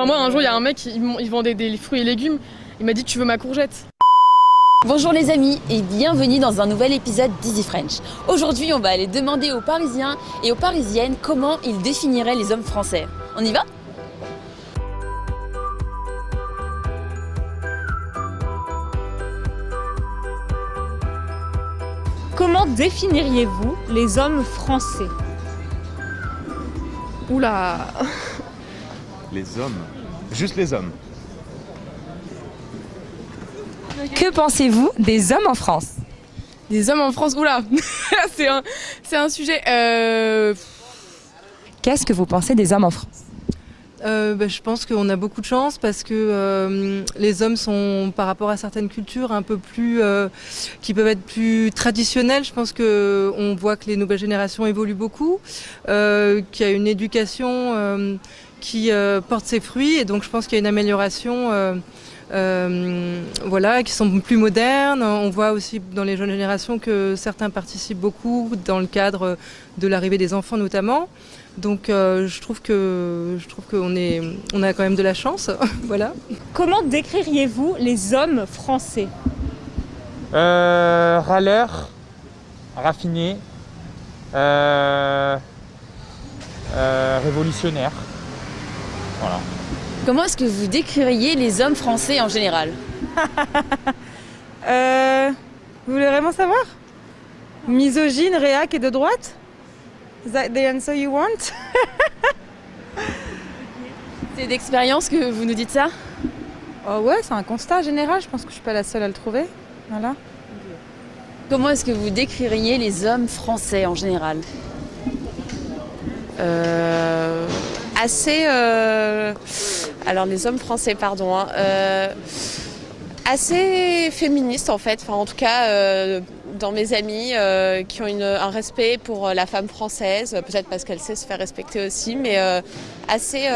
Moi, un jour, il y a un mec, il vendait des fruits et légumes. Il m'a dit, tu veux ma courgette? Bonjour les amis et bienvenue dans un nouvel épisode d'Easy French. Aujourd'hui, on va aller demander aux Parisiens et aux Parisiennes comment ils définiraient les hommes français. On y va? Comment définiriez-vous les hommes français? Oula. Les hommes. Juste les hommes. Que pensez-vous des hommes en France? Des hommes en France, oula. c'est un sujet... Qu'est-ce que vous pensez des hommes en France? Je pense qu'on a beaucoup de chance parce que les hommes sont, par rapport à certaines cultures, un peu plus, qui peuvent être plus traditionnelles. Je pense qu'on voit que les nouvelles générations évoluent beaucoup, qu'il y a une éducation qui porte ses fruits, et donc je pense qu'il y a une amélioration. Qui sont plus modernes. On voit aussi dans les jeunes générations que certains participent beaucoup dans le cadre de l'arrivée des enfants notamment. Donc je trouve qu'on a quand même de la chance. Voilà. Comment décririez-vous les hommes français? Râleur, raffiné, révolutionnaire. Voilà. Comment est-ce que vous décririez les hommes français en général? Vous voulez vraiment savoir? Misogyne, réac et de droite? Is that the answer you want? C'est d'expérience que vous nous dites ça? Oh ouais, c'est un constat général, je pense que je suis pas la seule à le trouver. Voilà. Comment est-ce que vous décririez les hommes français en général? Alors les hommes français, pardon, assez féministes en fait, enfin en tout cas dans mes amis qui ont un respect pour la femme française, peut-être parce qu'elle sait se faire respecter aussi, mais assez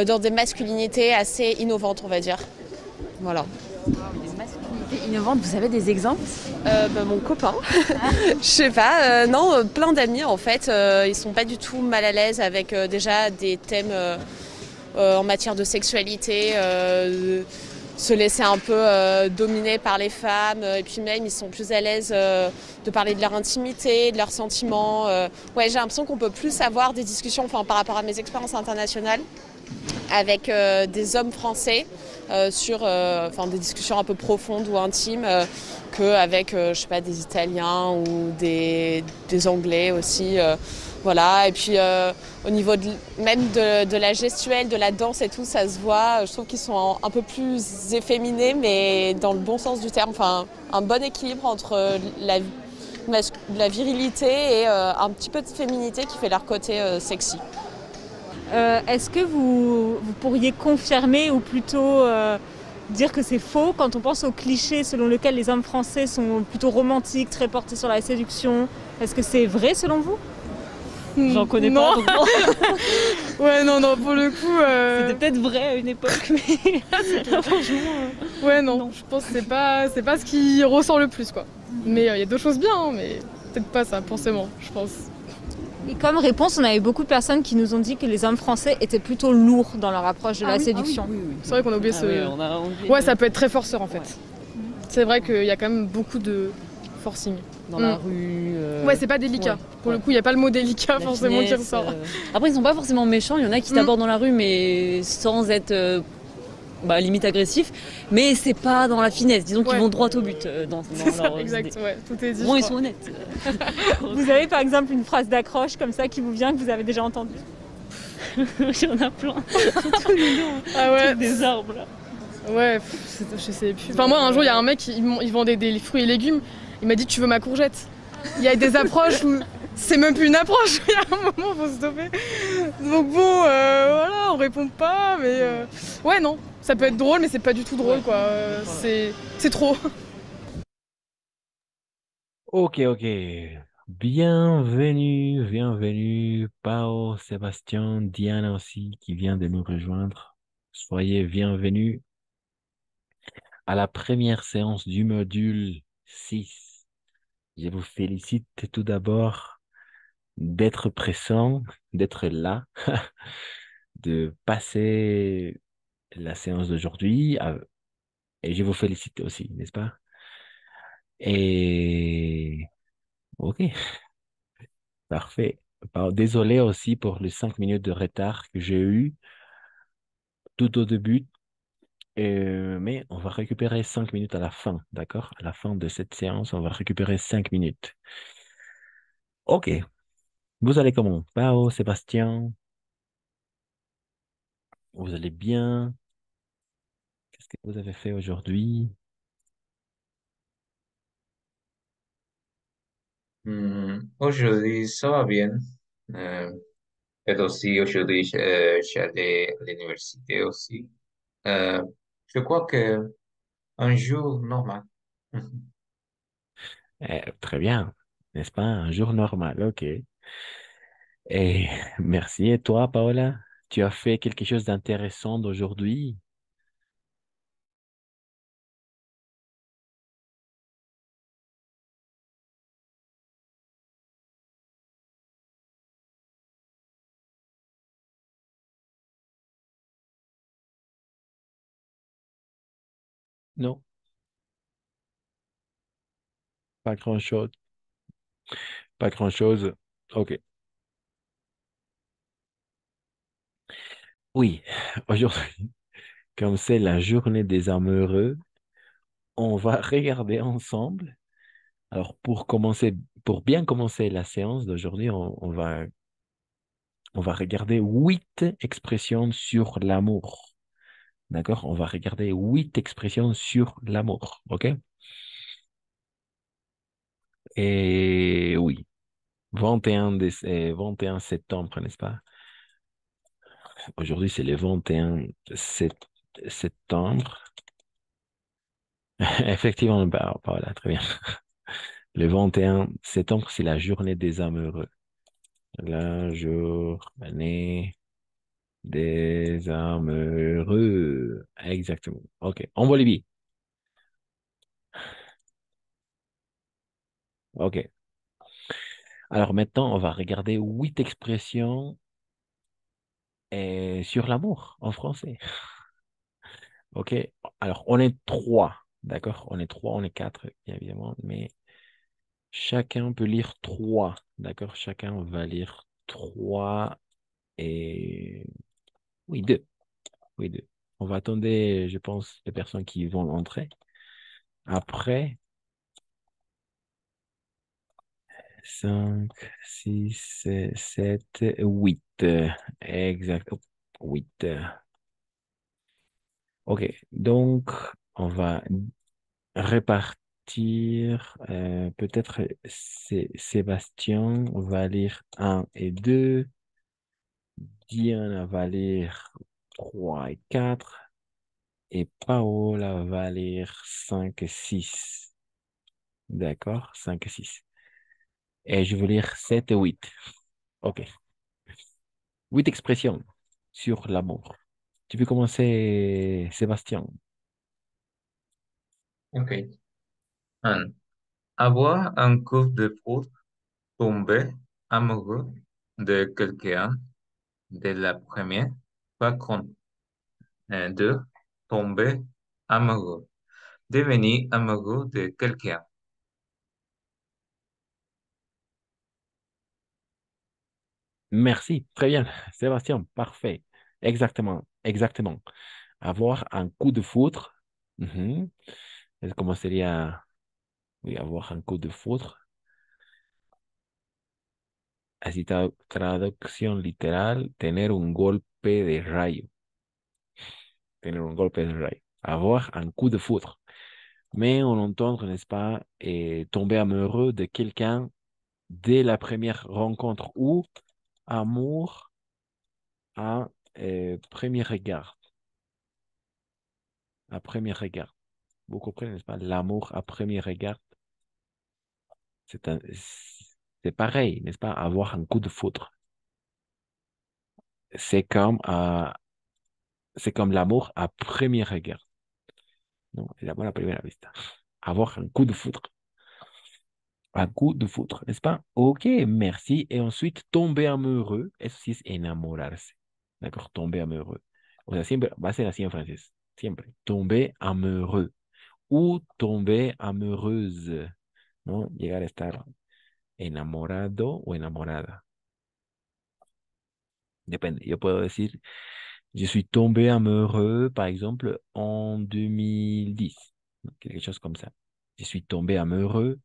dans des masculinités assez innovantes on va dire. Voilà. Des masculinités innovantes, vous avez des exemples? Mon copain, je sais pas, plein d'amis en fait, ils sont pas du tout mal à l'aise avec déjà des thèmes en matière de sexualité, se laisser un peu dominer par les femmes, et puis même ils sont plus à l'aise de parler de leur intimité, de leurs sentiments. J'ai l'impression qu'on peut plus avoir des discussions, enfin par rapport à mes expériences internationales, avec des hommes français sur des discussions un peu profondes ou intimes qu'avec des Italiens ou des Anglais aussi. Voilà. Et puis au niveau même de la gestuelle, de la danse et tout, ça se voit. Je trouve qu'ils sont un peu plus efféminés, mais dans le bon sens du terme. Enfin, un bon équilibre entre la virilité et un petit peu de féminité qui fait leur côté sexy. Est-ce que vous pourriez confirmer ou plutôt dire que c'est faux quand on pense au cliché selon lequel les hommes français sont plutôt romantiques, très portés sur la séduction? Est-ce que c'est vrai selon vous? J'en connais pas. Donc bon. Ouais, non, pour le coup... C'était peut-être vrai à une époque, mais là, franchement... Ouais, non, je pense que c'est pas ce qui ressort le plus, quoi. Mais il y a d'autres choses bien, hein, mais peut-être pas ça, forcément, je pense. Et comme réponse, on avait beaucoup de personnes qui nous ont dit que les hommes français étaient plutôt lourds dans leur approche de la séduction. Oui. C'est vrai qu'on a oublié Ouais, ça peut être très forceur en fait. C'est vrai qu'il y a quand même beaucoup de forcing. Dans la rue. Ouais, c'est pas délicat. Pour le coup, il n'y a pas le mot délicat La forcément qui finesse, ressort. Après, ils sont pas forcément méchants. Il y en a qui t'abordent dans la rue, mais sans être limite agressif. Mais c'est pas dans la finesse. Disons qu'ils vont droit au but dans leur exact, idée. ouais, tout est dit. Bon, ils sont honnêtes. Vous avez par exemple une phrase d'accroche comme ça qui vous vient, que vous avez déjà entendue? Il y en a plein. Ah ouais. Des arbres là. Ouais, je sais plus. Enfin, moi, un jour, il y a un mec, il vendait des fruits et légumes. Il m'a dit, tu veux ma courgette? Il y a des approches où c'est même plus une approche. Il y a un moment, faut stopper. Donc bon, voilà, on répond pas, mais ouais, non. Ça peut être drôle, mais c'est pas du tout drôle, quoi. C'est trop. Ok. Bienvenue, Pao, Sébastien, Diana aussi, qui vient de nous rejoindre. Soyez bienvenus à la première séance du module 6. Je vous félicite tout d'abord d'être présent, d'être là. de passer la séance d'aujourd'hui et je vous félicite aussi, n'est-ce pas? Et ok, parfait. Désolé aussi pour les 5 minutes de retard que j'ai eu tout au début, mais on va récupérer 5 minutes à la fin, d'accord? À la fin de cette séance, on va récupérer 5 minutes. Ok, vous allez comment? Pao, Sébastien, vous allez bien? Qu'est-ce que vous avez fait aujourd'hui? Aujourd'hui, ça va bien. Euh, et aussi, aujourd'hui, j'allais à l'université aussi. Euh, je crois que un jour normal. Très bien, n'est-ce pas? Un jour normal, ok. Et merci. Et toi, Paola, tu as fait quelque chose d'intéressant d'aujourd'hui? Non, pas grand-chose. Pas grand-chose. Ok. Oui, aujourd'hui, comme c'est la journée des amoureux, on va regarder ensemble. Alors, pour bien commencer la séance d'aujourd'hui, on va regarder 8 expressions sur l'amour. D'accord? On va regarder 8 expressions sur l'amour. OK? Et oui, 21 septembre, n'est-ce pas? Aujourd'hui, c'est le 21 septembre. Effectivement, bah, voilà, très bien. Le 21 septembre, c'est la journée des amoureux. La journée des amoureux. Exactement. OK. En Bolivie. OK. Alors maintenant, on va regarder 8 expressions sur l'amour en français. OK. Alors, on est trois. D'accord? On est trois, on est quatre, bien évidemment, mais chacun peut lire trois. D'accord? Chacun va lire trois et... Oui, deux. Oui, deux. On va attendre, je pense, les personnes qui vont entrer. Après, 5, 6, 7, 8. Exact. 8. OK. Donc, on va répartir. Peut-être Sébastien va lire un et 2. Diana va lire 3 et 4. Et Paola va lire 5 et 6. D'accord? 5 et 6. Et je vais lire 7 et 8. OK. 8 expressions sur l'amour. Tu peux commencer, Sébastien. Ok. Un. Avoir un coup de foudre, tomber amoureux de quelqu'un de la première rencontre. Deux. Tomber amoureux. Devenir amoureux de quelqu'un. Merci. Très bien. Sébastien, parfait. Exactement. Exactement. Avoir un coup de foudre. Mhm. Comment sería? Oui, avoir un coup de foudre. Así traducción literal, tener un golpe de rayo. Tener un golpe de rayo. Avoir un coup de foudre. Mais on entend, n'est-ce pas, tomber amoureux de quelqu'un dès la première rencontre ou amour à premier regard. À premier regard. Vous comprenez, n'est-ce pas? L'amour à premier regard, c'est pareil, n'est-ce pas? Avoir un coup de foudre. C'est comme, c'est comme l'amour à premier regard. Non, l'amour à première vista. Avoir un coup de foudre. Un coup de foudre, n'est-ce pas? Ok, merci. Et ensuite, tomber amoureux, eso sí es enamorarse. D'accord, tomber amoureux. O sea, siempre va a ser así en francés. Siempre. Tomber amoureux o tomber amoureuse, ¿no? Llegar a estar enamorado o enamorada. Depende. Yo puedo decir, je suis tombé amoureux, par exemple, en 2010. ¿No? Quelque chose comme ça. Je suis tombé amoureux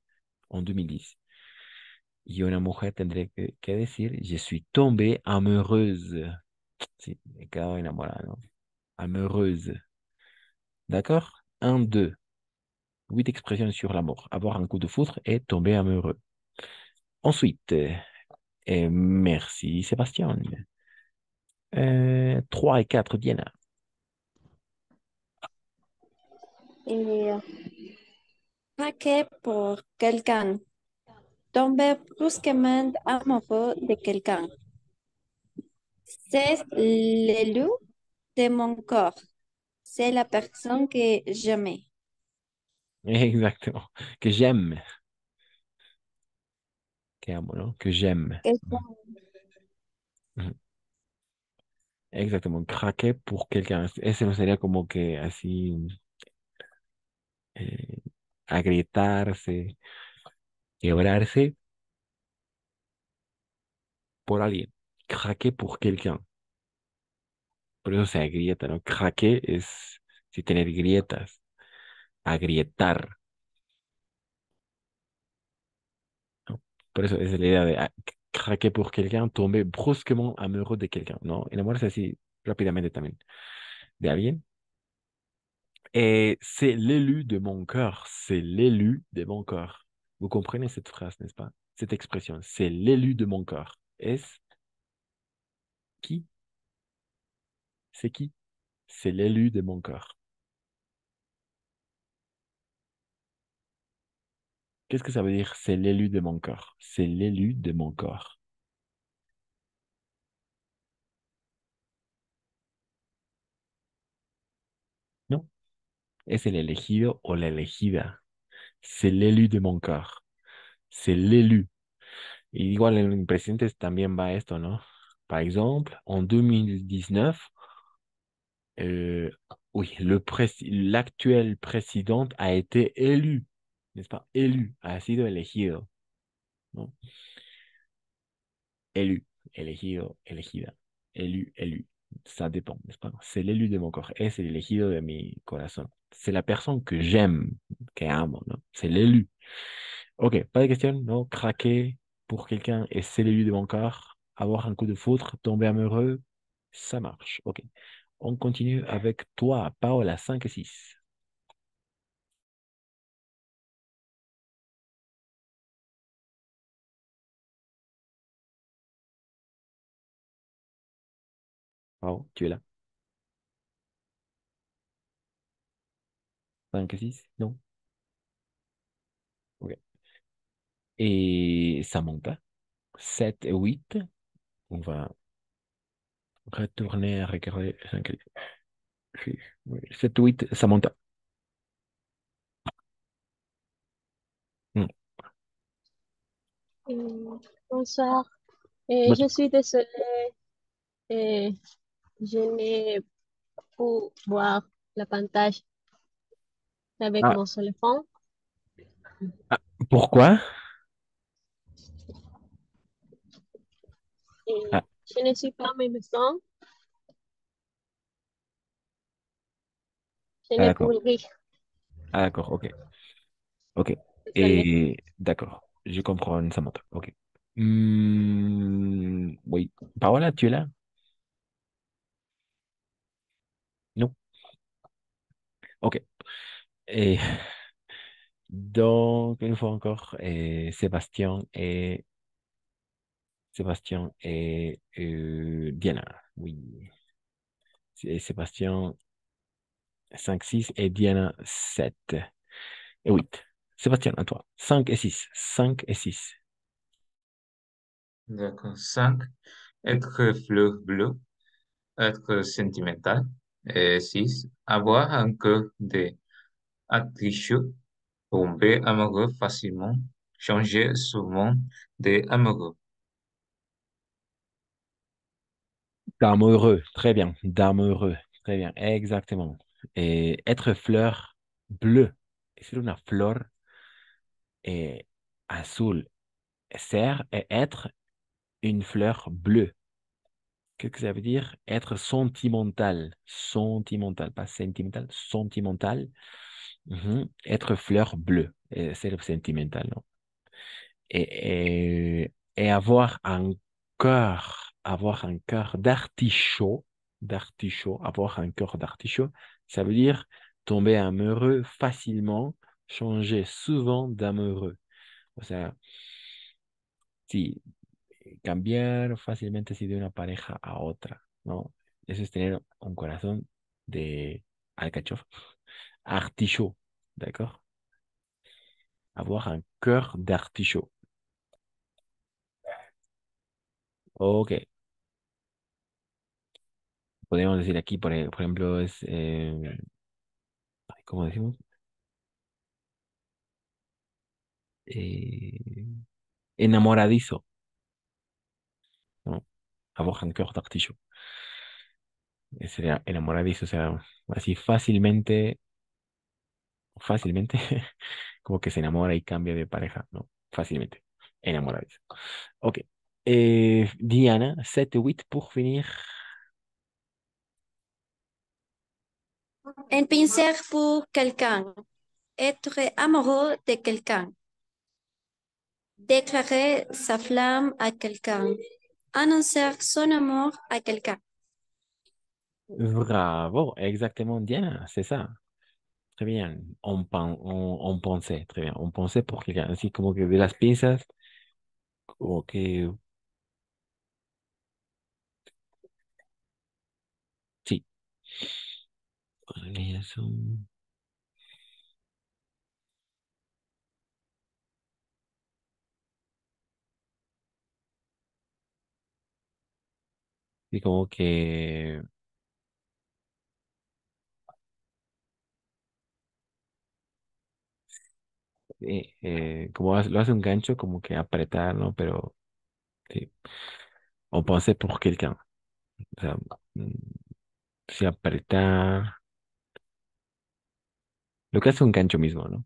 en 2010. Y una mujer tendría que decir, je suis tombée amoureuse. Sí, me he quedado enamorada, ¿no? Amoureuse. D'accord? Un, deux. 8 expressions sur l'amour. Avoir un coup de foudre et tomber amoureux. Ensuite, merci Sébastien. 3 et 4, Diana. Et craquer pour quelqu'un. Tomber brusquement amoureux de quelqu'un. C'est l'élu de mon corps. C'est la personne que j'aimais. Exactement. Que j'aime. Que amo, ¿no? Que j'aime. Ujú. Exactement. Craquer pour quelqu'un. Ese sería como que así eh, agrietarse, quebrarse por alguien. Craquer pour quelqu'un. Por eso se agrieta, ¿no? Craquer es sí, tener grietas. Agrietar, ¿no? Por eso es la idea de craquer pour quelqu'un, tomber brusquement amoureux de quelqu'un, ¿no? Enamorarse así rápidamente también de alguien. Et c'est l'élu de mon cœur, c'est l'élu de mon cœur. Vous comprenez cette phrase, n'est-ce pas? Cette expression, c'est l'élu de mon cœur. Est-ce qui? C'est qui? C'est l'élu de mon cœur. Qu'est-ce que ça veut dire, c'est l'élu de mon cœur? C'est l'élu de mon cœur. ¿No? Es el elegido o la elegida. C'est l'élu de mon cœur. C'est l'élu. Y igual en presidentes también va esto, ¿no? Par exemple, en 2019, euh, oui, l'actuel président a été élu, n'est-ce pas? Élu, ha sido elegido, ¿no? Élu, elegido, elegida, élu, élu. Ça dépend, n'est-ce pas? C'est l'élu de mon corps, es el elegido de mi corazón. C'est la personne que j'aime, que amo, ¿no? C'est l'élu. Ok, pas de question, non? Craquer pour quelqu'un et c'est l'élu de mon corps. Avoir un coup de foudre, tomber amoureux, ça marche. Ok. On continue avec toi, Paola, 5 et 6. Pao, tu es là? 5 et 6? Non? Ok. Et Samantha, 7 et 8. On va retourner à regarder 5 et 6. 7 et 8, Samantha. Hmm. Bonsoir. Bah, Je suis désolée, euh, je n'ai pu voir la pantalla avec ah, mon téléphone. ah, pourquoi? Et Ah, je ne suis pas à ma maison, je ah, n'ai pu d'accord. lire. Ah, d'accord, ok. Ok. Désolée. Et d'accord, je comprends, Samantha. Ok. Oui. Paola, tu es là? Non? Ok. Et donc, une fois encore, Sébastien et Diana. Oui. C'est Sébastien 5 6 et Diana 7 et 8. Sébastien, à toi. 5 et 6. 5 et 6. D'accord. 5. Être fleur bleue, être sentimental. Et 6. Avoir un cœur de attricheux, tomber amoureux facilement, changer souvent de amoureux. D'amoureux, très bien. D'amoureux, très bien. Exactement. Et être fleur bleue. C'est une fleur et azul. Ser et être une fleur bleue. Qu'est-ce que ça veut dire? Être sentimental. Sentimental, pas sentimental, sentimental. Mhm. Être fleur bleue. C'est le sentimental, non? Et avoir un cœur d'artichaut, avoir un cœur d'artichaut, ça veut dire tomber amoureux facilement, changer souvent d'amoureux. O sea, sí, cambiar fácilmente así de una pareja a otra, ¿no? Eso es tener un corazón de alcachofa, artichaut, ¿d'accord? Avoir un cœur d'artichaut. Ok, podemos decir aquí, por ejemplo, es, ¿cómo decimos? Eh, enamoradizo, ¿no? Avoir un cœur d'artichaut. Sería enamoradizo, o sea, así fácilmente, como que se enamora y cambia de pareja, ¿no? Fácilmente, enamoradizo. Ok. Diana, 7 8 pour finir. Un pincel pour quelqu'un. Être amoureux de quelqu'un. Déclarer sa flamme à quelqu'un. Annoncer son amour à quelqu'un. Bravo, exactement, Diana, c'est ça. Très bien. On pensait, très bien. On pensait pour quelqu'un, así como que de las piezas, como que sí. Liaison. Y como que, como lo hace un gancho, como que apretar, ¿no? Pero sí, o pensé pour quelqu'un. O sea, sí, apretar. Lo que hace un gancho mismo, ¿no?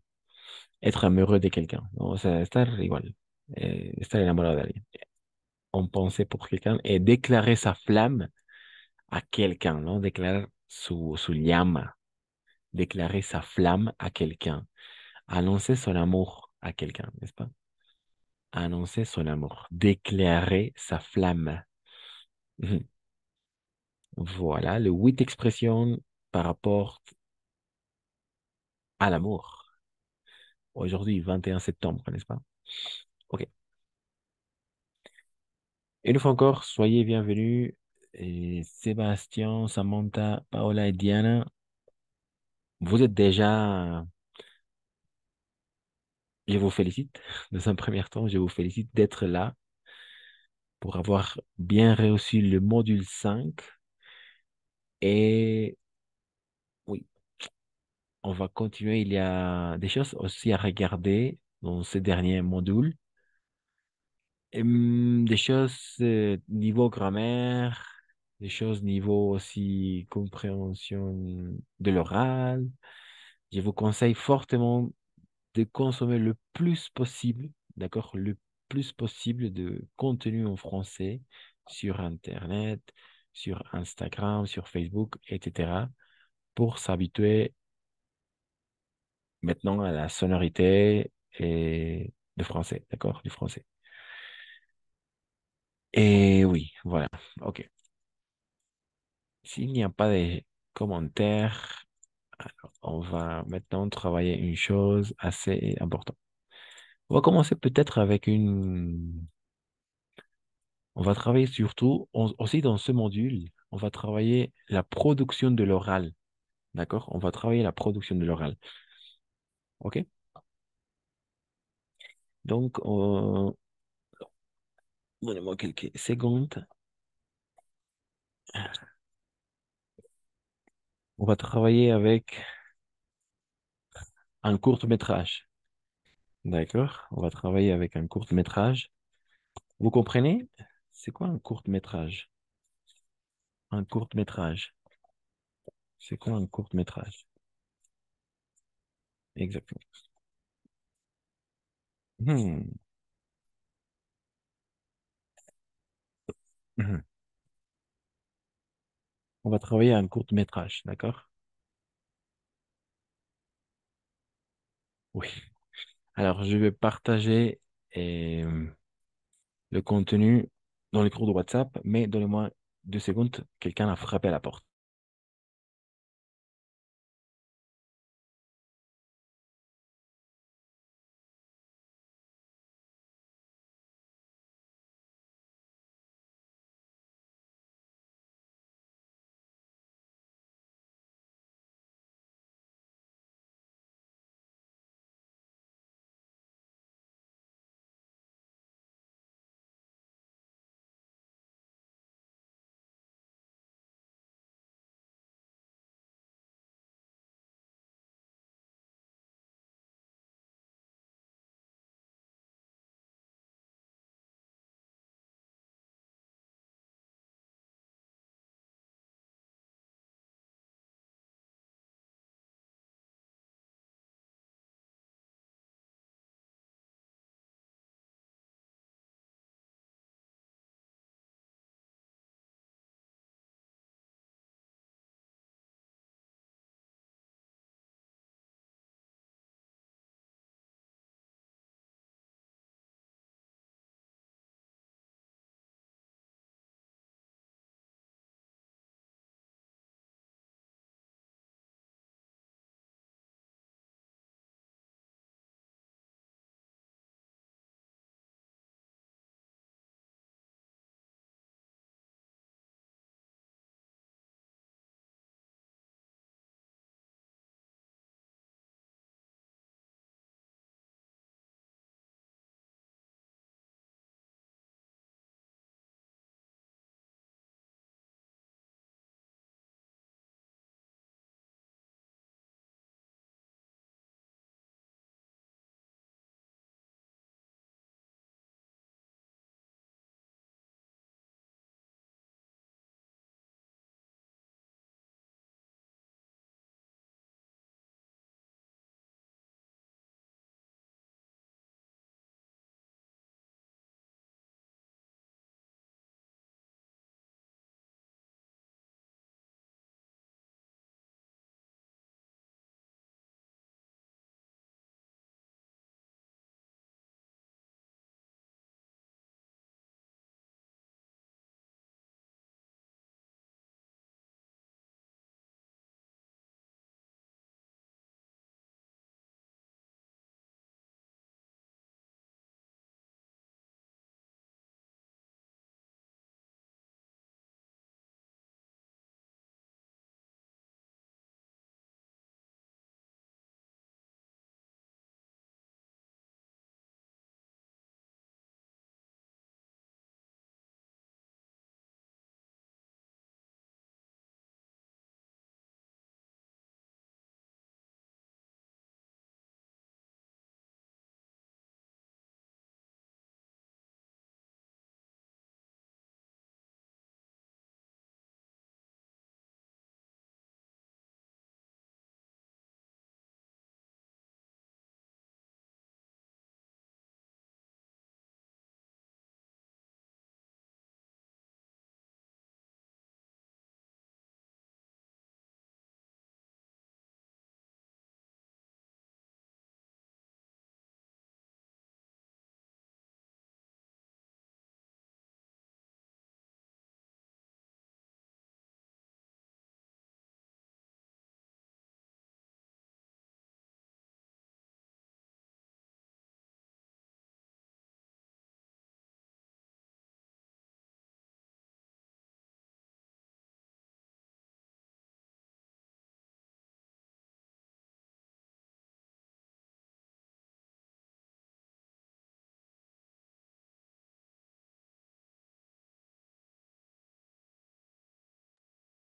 Être amoureux de quelqu'un, ¿no? O sea, estar igual, estar enamorado de alguien. On pensait pour quelqu'un et déclarer sa flamme à quelqu'un, ¿no? Declarar su llama, déclarer sa flamme à quelqu'un, annoncer son amour à quelqu'un, n'est-ce pas? Annoncer son amour, déclarer sa flamme. Mhm. Voilà, le 8 expressions par rapport à l'amour. Aujourd'hui, 21 septembre, n'est-ce pas? Ok. Une fois encore, soyez bienvenus. Et Sébastien, Samantha, Paola et Diana, vous êtes déjà, je vous félicite. Dans un premier temps, je vous félicite d'être là pour avoir bien réussi le module 5. Et oui, on va continuer. Il y a des choses aussi à regarder dans ce dernier module. Des choses niveau grammaire, des choses niveau aussi compréhension de l'oral. Je vous conseille fortement de consommer le plus possible, d'accord, le plus possible de contenu en français sur Internet, sur Instagram, sur Facebook, etc., pour s'habituer maintenant à la sonorité et de français, d'accord, du français. Et oui, voilà, ok. S'il n'y a pas de commentaires, alors on va maintenant travailler une chose assez importante. On va commencer peut-être avec une. On va travailler surtout, aussi dans ce module, on va travailler la production de l'oral. D'accord? On va travailler la production de l'oral. OK? Donc, donnez-moi quelques secondes. On va travailler avec un court-métrage. D'accord? On va travailler avec un court-métrage. Vous comprenez? C'est quoi un court-métrage? Un court-métrage. C'est quoi un court-métrage? Exactement. Hmm. Mhm. On va travailler à un court-métrage, d'accord? Oui. Alors, je vais partager le contenu dans le groupe de WhatsApp, mais donnez-moi 2 secondes, quelqu'un a frappé à la porte.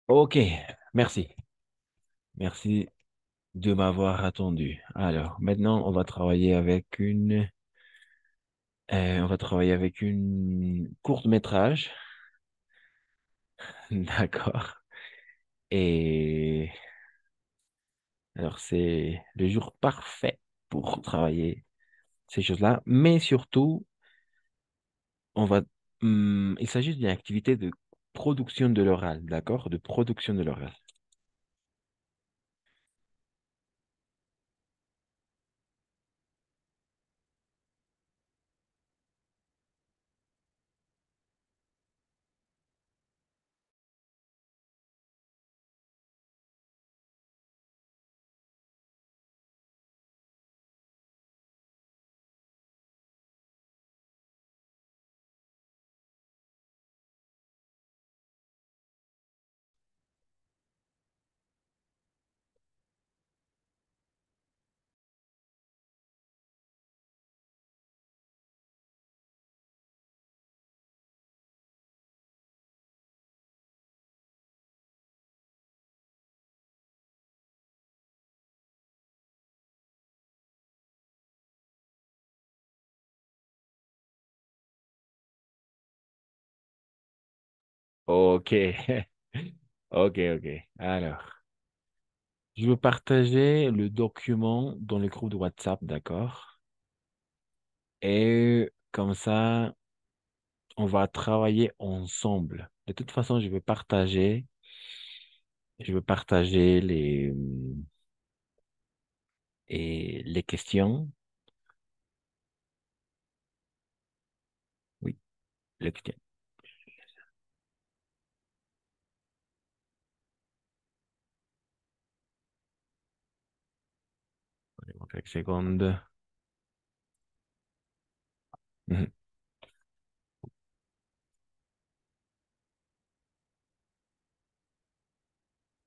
Ok, merci. Merci de m'avoir attendu. Alors, maintenant, on va travailler avec une courte métrage. D'accord. Et alors, c'est le jour parfait pour travailler ces choses-là. Mais surtout, on va, il s'agit d'une activité de production de l'oral, d'accord? De production de l'oral. Ok. Ok, ok. Alors, je veux partager le document dans le groupe de WhatsApp, d'accord? Et comme ça, on va travailler ensemble. De toute façon, je veux partager les questions. Oui, les questions. Donnez-moi quelques secondes. Mhm.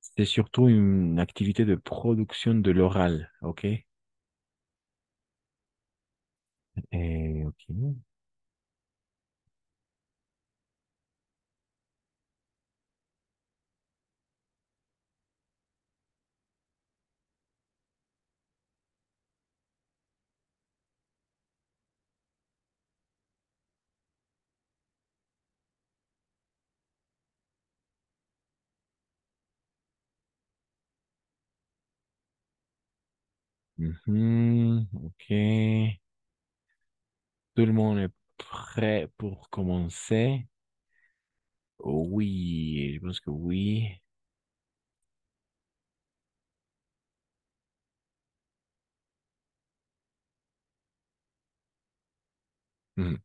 C'est surtout une activité de production de l'oral, ok? Et ok. Mhm, ok. Tout le monde est prêt pour commencer? Oui, je pense que oui. Mhm.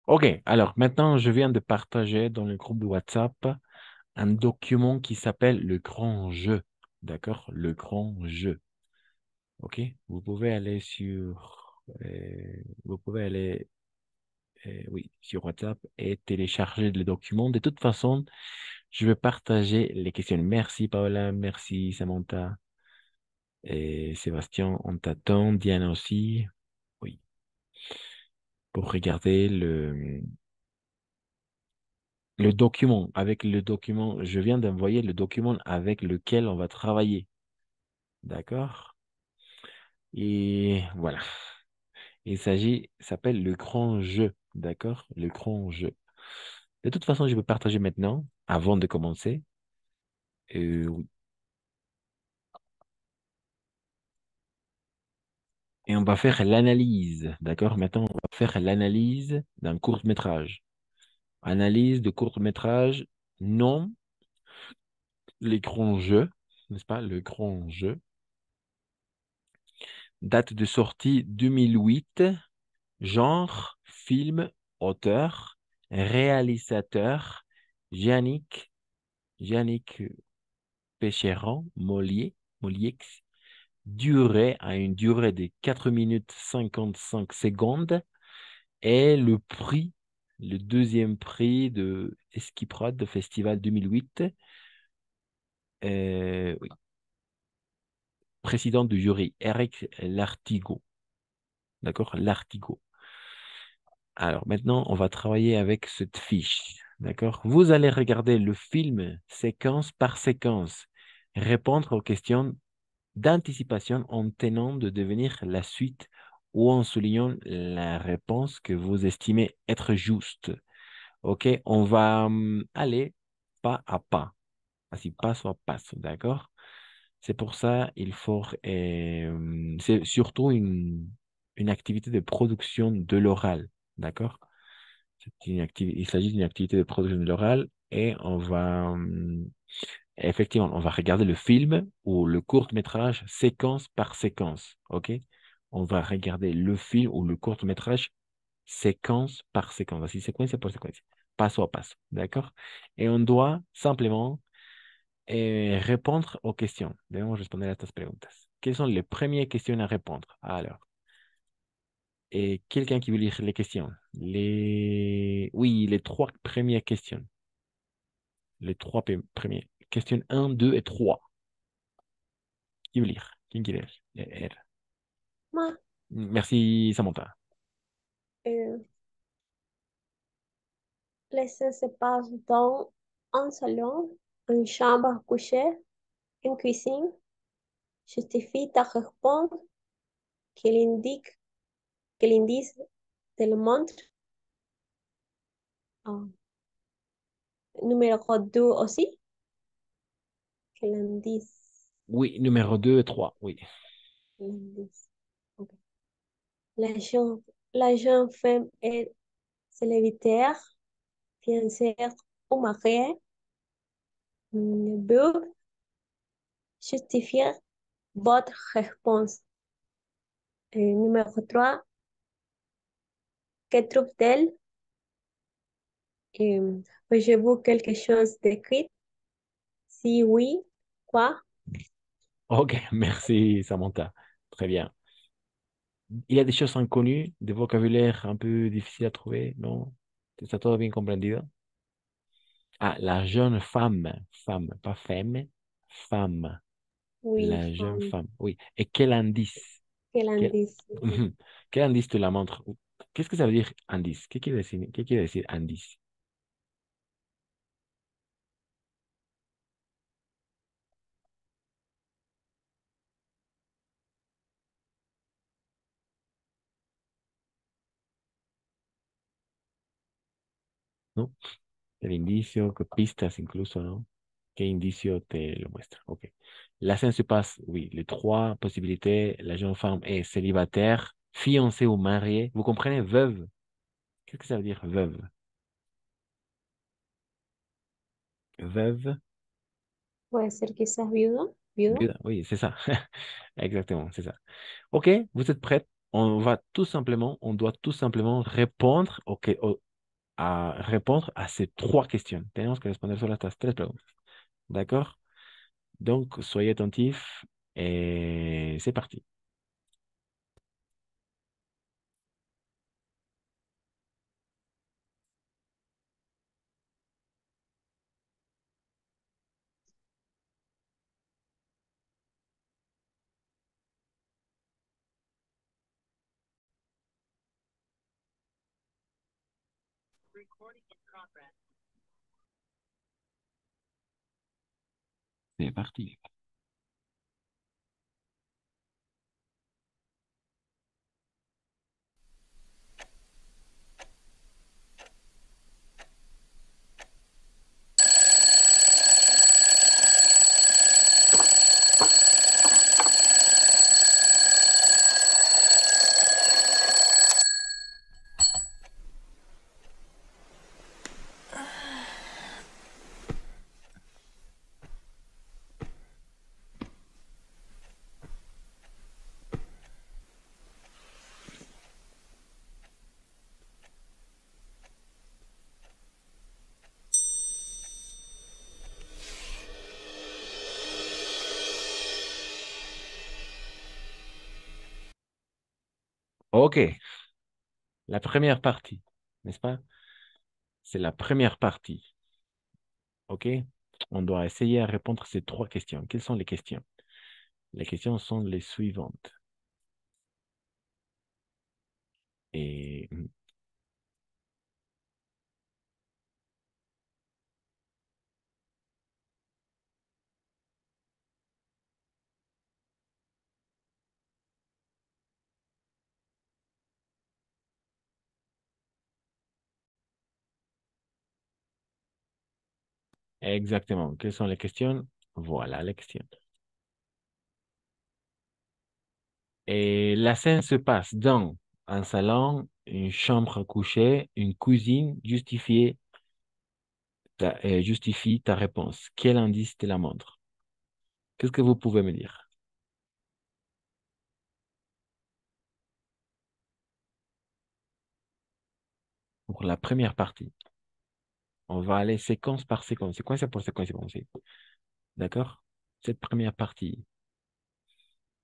Ok, alors maintenant, je viens de partager dans le groupe de WhatsApp un document qui s'appelle le grand jeu. D'accord? Le grand jeu. Ok? Vous pouvez aller, oui, sur WhatsApp et télécharger le document. De toute façon, je vais partager les questions. Merci Paola, merci Samantha et Sébastien, on t'attend. Diana aussi. Oui, pour regarder le document. Avec le document, je viens d'envoyer le document avec lequel on va travailler. D'accord? Et voilà. S'appelle le grand jeu. D'accord? Le grand jeu. De toute façon, je vais partager maintenant, avant de commencer. Oui. Et on va faire l'analyse. D'accord? Maintenant, on va faire l'analyse d'un court-métrage. Analyse de court-métrage, nom, les grands jeux, n'est-ce pas? Le grand jeu. Date de sortie 2008. Genre, film, auteur, réalisateur, Yannick, Yannick Pécheron, Mollier, a une durée de 4 minutes 55 secondes. Et le deuxième prix de Esquiprod de Festival 2008, oui, président du jury, Eric Lartigot. D'accord? Lartigot. Alors maintenant, on va travailler avec cette fiche. D'accord? Vous allez regarder le film séquence par séquence, répondre aux questions d'anticipation en tenant de devenir la suite ou en soulignant la réponse que vous estimez être juste. OK? On va aller pas à pas, ainsi passo à passo, d'accord? C'est pour ça il faut, c'est surtout une activité de production de l'oral, d'accord? Il s'agit d'une activité de production de l'oral et on va, effectivement, on va regarder le film ou le court-métrage séquence par séquence, ok? On va regarder le film ou le court-métrage séquence par séquence, así secuencia por secuencia, paso a paso, d'accord? Et on doit simplement répondre aux questions. Debemos responder a estas preguntas. Quelles sont les premières questions à répondre? Alors, quelqu'un qui veut lire les questions? Oui, les trois premières questions. Les trois premières. Question 1, 2 et 3. Qui veut lire? Qui quiere leer? Moi, Merci, Samantha. euh, l'essai se passe dans un salon, une chambre à coucher, une cuisine. Justifie ta réponse que l'indique, que l'indice te le montre. Ah, numéro 2 aussi, que l'indice. Oui, numéro 2 et 3, oui. L'indice. Ok. La jeune femme est célibataire, fiancée ou mariée. But, justifier votre réponse. Numéro 3, que trouve-t-elle? Voyez-vous quelque chose d'écrit? Si oui, quoi? Ok, merci, Samantha. Très bien. Il y a des choses inconnues, des vocabulaires un peu difficiles à trouver, non? ¿Está todo bien comprendido? Ah, la jeune femme, femme, pas femme, femme, Oui, la jeune femme, oui. Et quel indice? quel Quel, indice? quel indice te la montre? Qu'est-ce que ça veut dire indice? Qué quiere decir indice? ¿No? El indicio, que pistas incluso, ¿no? ¿Qué indicio te lo muestra? Ok. La scène se passe, oui, les trois possibilités. La jeune femme est célibataire, fiancée ou mariée. Vous comprenez? Veuve. Qu'est-ce que ça veut dire veuve? Veuve, Puede ser quizás viudo, viudo. viuda. Oui, c'est ça. Exactement, c'est ça. Ok, vous êtes prête? On doit tout simplement répondre, à répondre à ces trois questions. Tenemos que responder solo a estas tres preguntas. D'accord? Donc, soyez attentifs et c'est parti. C'est parti. OK, la première partie, n'est-ce pas? C'est la première partie. OK? On doit essayer à répondre à ces trois questions. Quelles sont les questions? Les questions sont les suivantes. Et exactement. Quelles sont les questions? Voilà les questions. Et la scène se passe dans un salon, une chambre à coucher, une cuisine. Justifie ta réponse. Quel indice te la montre? Qu'est-ce que vous pouvez me dire? Pour la première partie, on va aller séquence par séquence. Séquence pour séquence. D'accord? Cette première partie,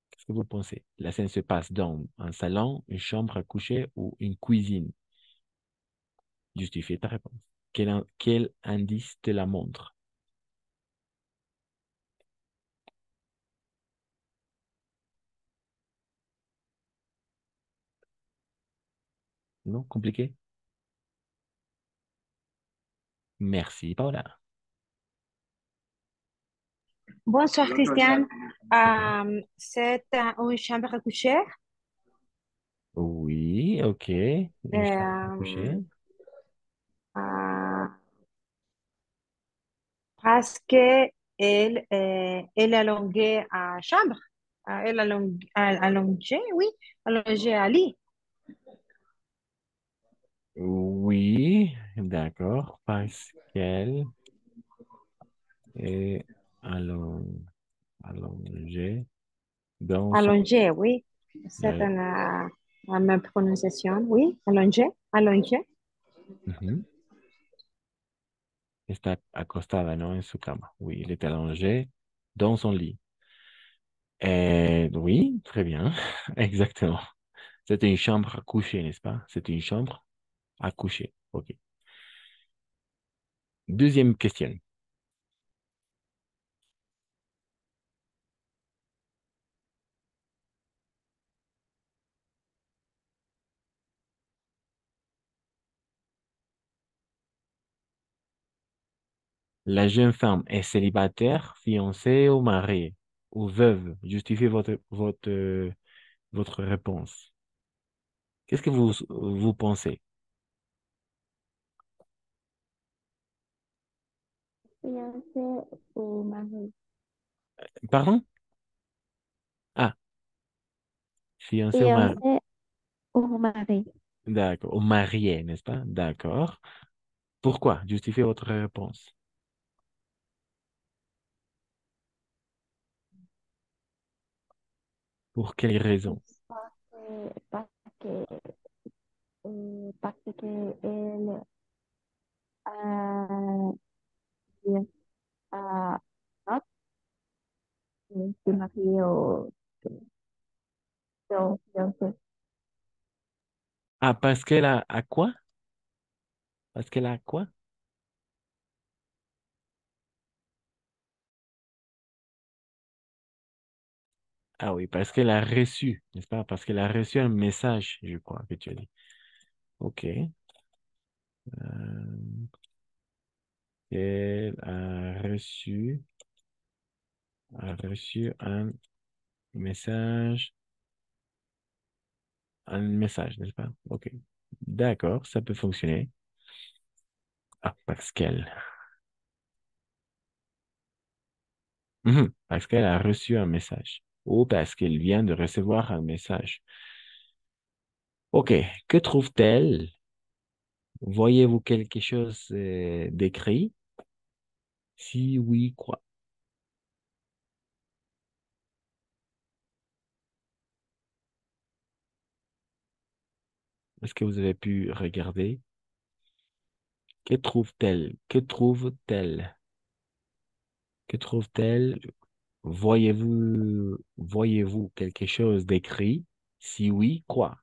qu'est-ce que vous pensez? La scène se passe dans un salon, une chambre à coucher ou une cuisine. Justifie ta réponse. Quel indice te la montre? Non? Compliqué? Merci, Paula. Bonsoir Christiane. C'est une chambre à coucher Oui, ok. Une chambre à euh, coucher. euh, parce que elle allongée à chambre. Elle allongée, oui, allongée à lit. Oui, d'accord. Parce qu'elle est allong- allongée dans son... Allongée, oui. C'est Ouais. une même prononciation, oui. Allongée, allongée. Mhm. Está acostada, ¿no? En su cama. Oui, il est allongé dans son lit. Oui, très bien. Exactement. C'est une chambre à coucher, n'est-ce pas? C'est une chambre à coucher. OK. Deuxième question. La jeune femme est célibataire, fiancée ou mariée ou veuve. Justifiez votre réponse. Qu'est-ce que vous pensez? Fiancé ou mari. Pardon? Ah, fiancée ou mariée. Fiancé ou mari. D'accord. Ou mariée, n'est-ce pas? D'accord. Pourquoi? Justifiez votre réponse. Pour quelle raison? Parce que, parce que él ah, bien, ah, no se marió yo sé. Ah, parce qu'elle a à quoi? Parce qu'elle a quoi? Ah oui, parce qu'elle a reçu, n'est-ce pas? Parce qu'elle a reçu un message, je crois que tu as dit. OK. Elle a reçu message, un message, n'est-ce pas? OK. D'accord, ça peut fonctionner. Ah, parce qu'elle. Parce qu'elle a reçu un message. Ou parce qu'elle vient de recevoir un message. OK. Que trouve-t-elle? Voyez-vous quelque chose d'écrit? Si oui, quoi? Est-ce que vous avez pu regarder? Que trouve-t-elle? Que trouve-t-elle? Que trouve-t-elle? Voyez-vous quelque chose d'écrit? Si oui, quoi?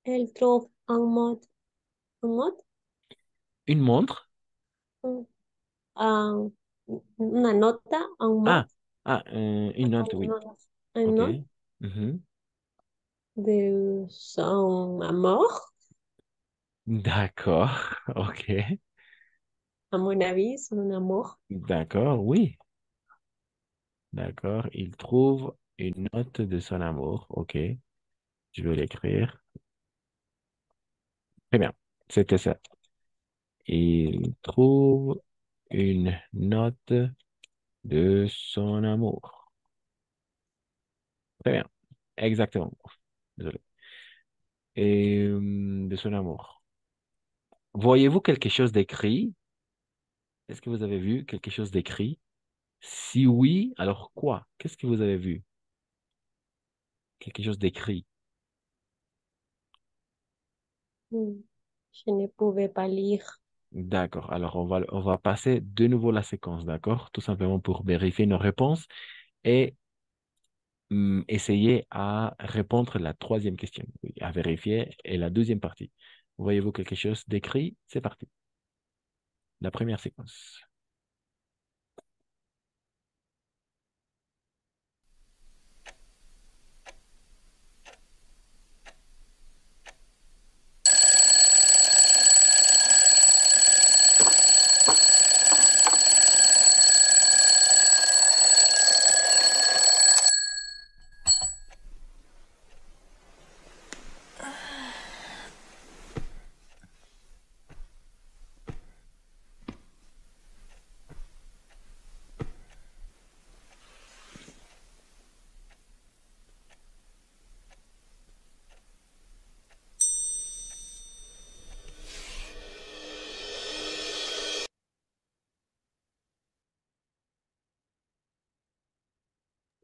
Elle trouve un mot, Une montre? un- un- una nota, un Ah, mot, une note, oui. un Ok. note Mhm. de son amour. D'accord. Ok. À mon avis, son amour. D'accord, oui. D'accord. Il trouve une note de son amour. Ok. Je vais l'écrire. Très bien. C'était ça. Il trouve une note de son amour. Très bien. Exactement. Désolé. Et de son amour. Voyez-vous quelque chose d'écrit? Est-ce que vous avez vu quelque chose d'écrit? Si oui, alors quoi? Qu'est-ce que vous avez vu? Quelque chose d'écrit. Hmm. Je ne pouvais pas lire. D'accord. Alors, on va passer de nouveau la séquence, d'accord? Tout simplement pour vérifier nos réponses et essayer à répondre la troisième question, oui, à vérifier et la deuxième partie. Voyez-vous quelque chose d'écrit? C'est parti. La première séquence.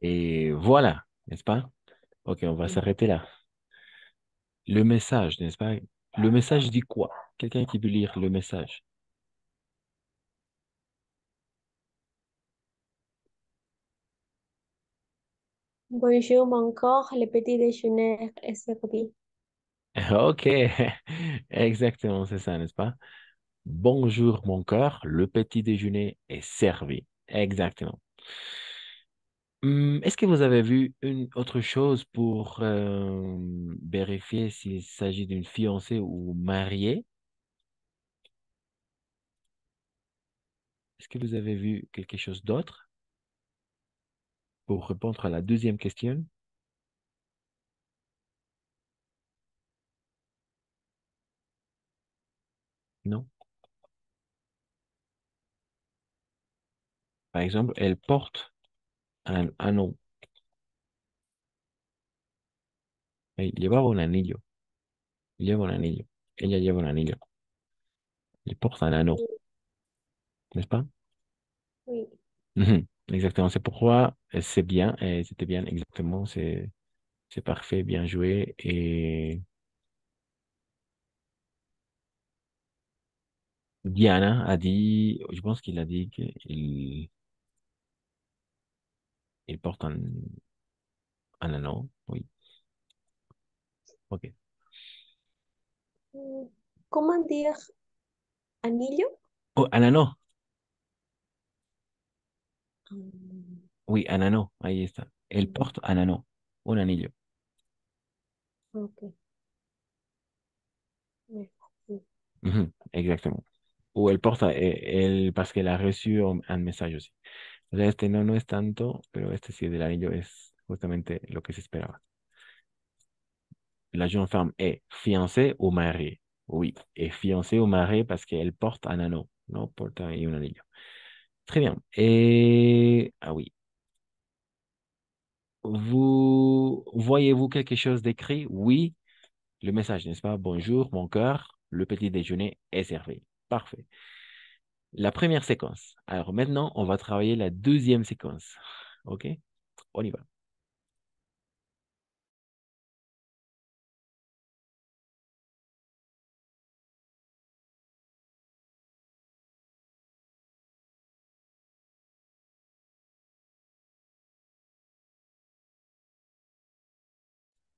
Et voilà, n'est-ce pas? Ok, on va s'arrêter là. Le message, n'est-ce pas? Le message dit quoi? Quelqu'un qui peut lire le message. Bonjour, mon corps, le petit déjeuner est servi. Ok, exactement, c'est ça, n'est-ce pas? Bonjour mon cœur, le petit déjeuner est servi. Exactement. Est-ce que vous avez vu une autre chose pour vérifier s'il s'agit d'une fiancée ou mariée? Est-ce que vous avez vu quelque chose d'autre pour répondre à la deuxième question? Non? Par exemple, elle porte un anneau. Llevaba un anillo. Lleva un anillo. Ella lleva un anillo. Il porte un anneau, n'est-ce pas? Oui. Mhm. Exactement. C'est pourquoi c'est bien. Et c'était bien, exactement. C'est parfait, bien joué. Et Diana a dit, je pense qu'il a dit qu'il porte un anneau. Oui. OK. Hmm. Comment dire anillo? Oh, un anneau. Hmm. Oui, un anneau. Ahí está. Elle porte un anneau. Un anillo. Ok. Merci. Mhm. Exactement. O elle porta, parce qu'elle a reçu un message aussi. O sea, este no es tanto, pero este sí del anillo es justamente lo que se esperaba. La jeune femme est fiancée ou mariée. Oui, est fiancée ou mariée parce qu'elle porte un anneau, non? Porte un anillo. Très bien. Et, ah oui. Vous voyez-vous quelque chose d'écrit? Oui, le message, n'est-ce pas? Bonjour, mon cœur, le petit déjeuner est servi. Parfait. La première séquence. Alors maintenant, on va travailler la deuxième séquence. OK? On y va.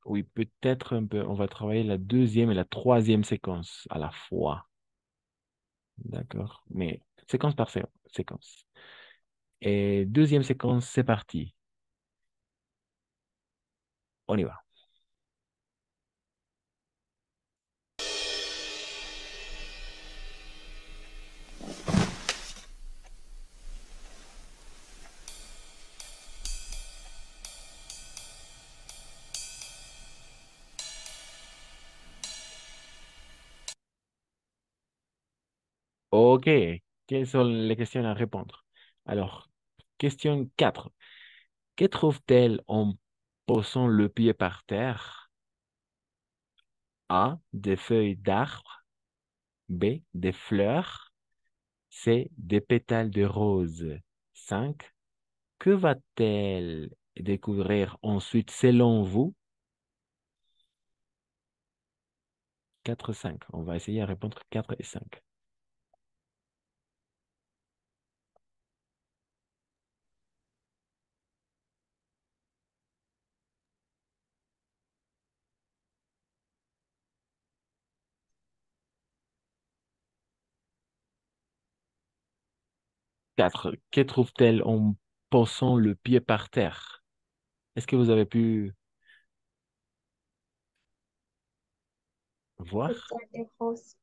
Oui, peut-être un peu. On va travailler la deuxième et la troisième séquence à la fois. D'accord. Mais séquence par séquence. Et deuxième séquence, c'est parti. On y va. OK. Quelles sont les questions à répondre? Alors, question 4. Que trouve-t-elle en posant le pied par terre? A, des feuilles d'arbre. B, des fleurs. C, des pétales de rose. 5. Que va-t-elle découvrir ensuite selon vous? 4, 5. On va essayer de répondre 4 et 5. 4. Que trouve-t-elle en posant le pied par terre? Est-ce que vous avez pu voir? Pétales de rose.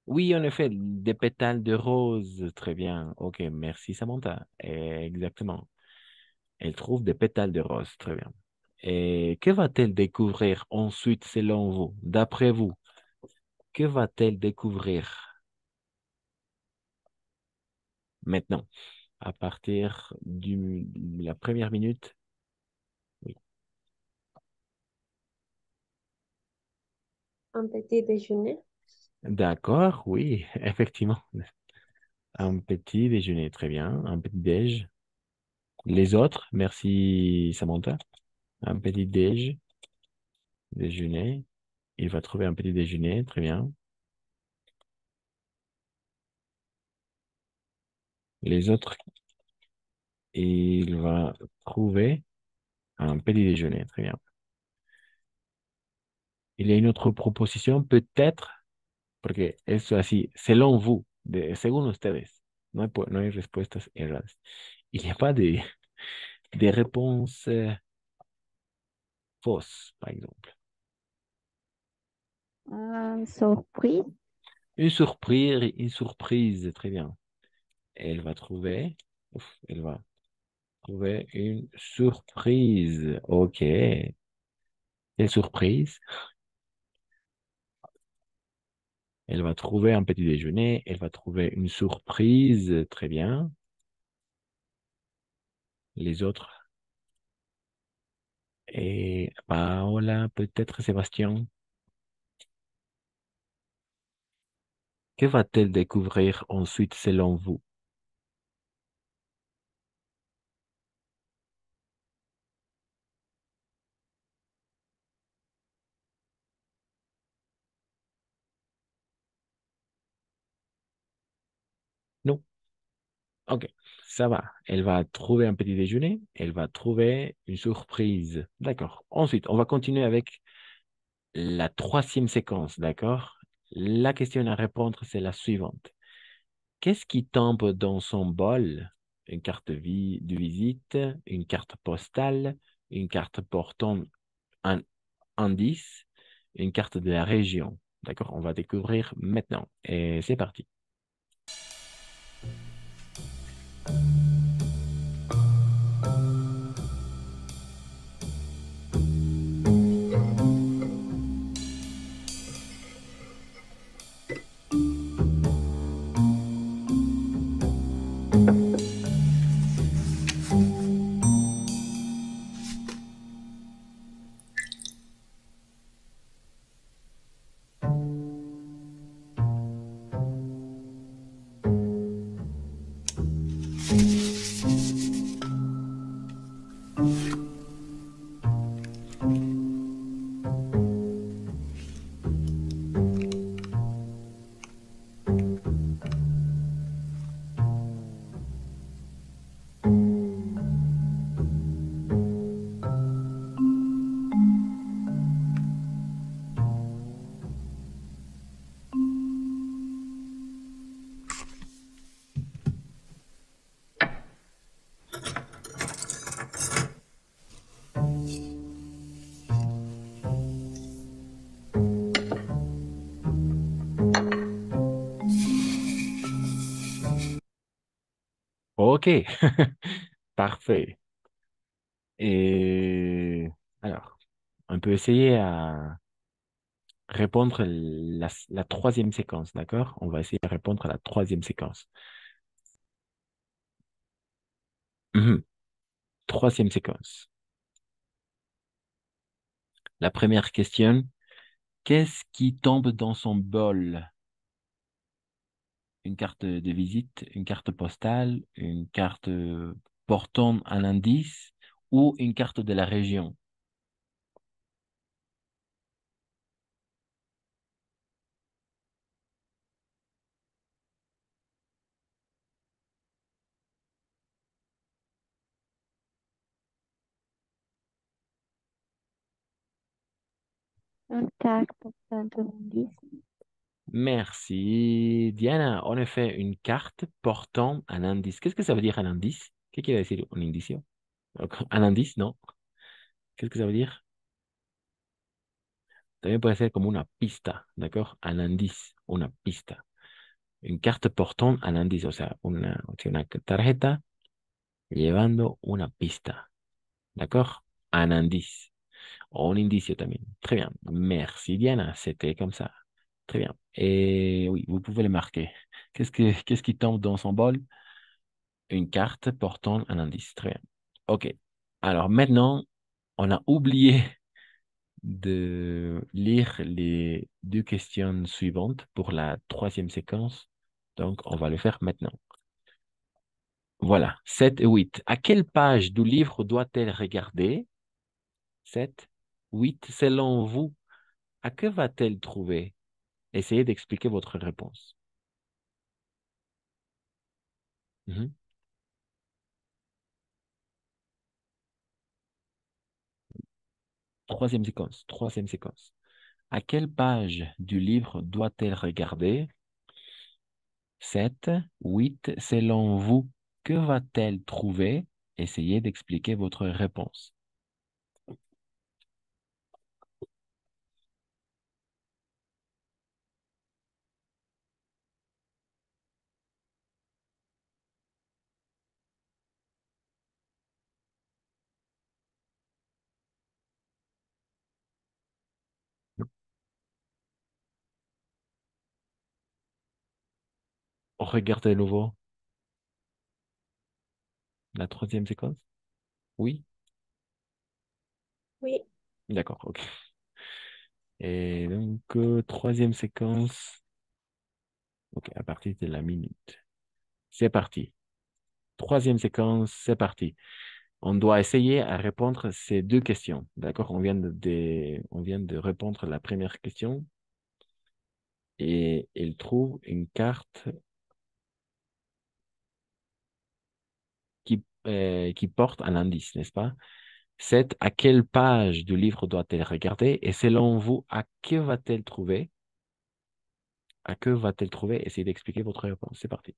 Oui, en effet, des pétales de rose. Très bien. OK, merci Samantha. Exactement. Elle trouve des pétales de rose. Très bien. Et que va-t-elle découvrir ensuite selon vous? D'après vous, que va-t-elle découvrir maintenant? À partir de la première minute? Oui. Un petit déjeuner. D'accord, oui, effectivement. Un petit déjeuner, très bien. Un petit déj. Les autres, merci Samantha. Un petit déjeuner. Il va trouver un petit déjeuner, très bien. Les autres, il va trouver un petit déjeuner, très bien. Il y a une autre proposition, peut-être, porque eso así, selon vous, según ustedes, no hay respuestas erradas. Il n'y a pas de réponses fausses, par exemple. Surprise. Une surprise, très bien. Elle va trouver, elle va trouver une surprise. OK. Quelle surprise? Elle va trouver un petit déjeuner. Elle va trouver une surprise. Très bien. Les autres. Et Paola, peut-être Sébastien. Que va-t-elle découvrir ensuite selon vous? Non. OK. Ça va. Elle va trouver un petit déjeuner. Elle va trouver une surprise. D'accord. Ensuite, on va continuer avec la troisième séquence. D'accord? La question à répondre, c'est la suivante. Qu'est-ce qui tombe dans son bol? Une carte de visite, une carte postale, une carte portant un indice, une carte de la région. D'accord? On va découvrir maintenant. Et c'est parti. Ok, parfait. Et alors, on peut essayer à répondre la troisième séquence, d'accord? On va essayer de répondre à la troisième séquence. Mhm. Troisième séquence. La première question, qu'est-ce qui tombe dans son bol? Une carte de visite, une carte postale, une carte portant un indice ou une carte de la région? Une carte portant un indice. Merci, Diana. En effet, une carte portant un indice. Qu'est-ce que ça veut dire un indice? ¿Qué quiere decir un indicio? Un indice, non? Qu'est-ce que ça veut dire? También puede ser como una pista, ¿d'accord? Un indice, una pista. Une carte portant un indice, o sea, una tarjeta llevando una pista, ¿d'accord? Un indice. O un indicio también. Très bien. Merci, Diana. C'était comme ça. Très bien. Et oui, vous pouvez le marquer. Qu'est-ce qui tombe dans son bol? Une carte portant un indice. Très bien. OK. Alors maintenant, on a oublié de lire les deux questions suivantes pour la troisième séquence. Donc, on va le faire maintenant. Voilà, 7 et 8. À quelle page du livre doit-elle regarder? 7, 8. Selon vous, à que va-t-elle trouver? Essayez d'expliquer votre réponse. Mhm. Troisième séquence, troisième séquence. À quelle page du livre doit-elle regarder? 7, 8. Selon vous, que va-t-elle trouver? Essayez d'expliquer votre réponse. Regardez de nouveau la troisième séquence. Oui? Oui, D'accord, ok. Et donc, troisième séquence. Ok, à partir de la minute. C'est parti. Troisième séquence, c'est parti. On doit essayer à répondre ces deux questions. D'accord? On vient de répondre à la première question et il trouve une carte qui porte un indice, n'est-ce pas? C'est à quelle page du livre doit-elle regarder? Et selon vous, à que va-t-elle trouver? À que va-t-elle trouver? Essayez d'expliquer votre réponse. C'est parti.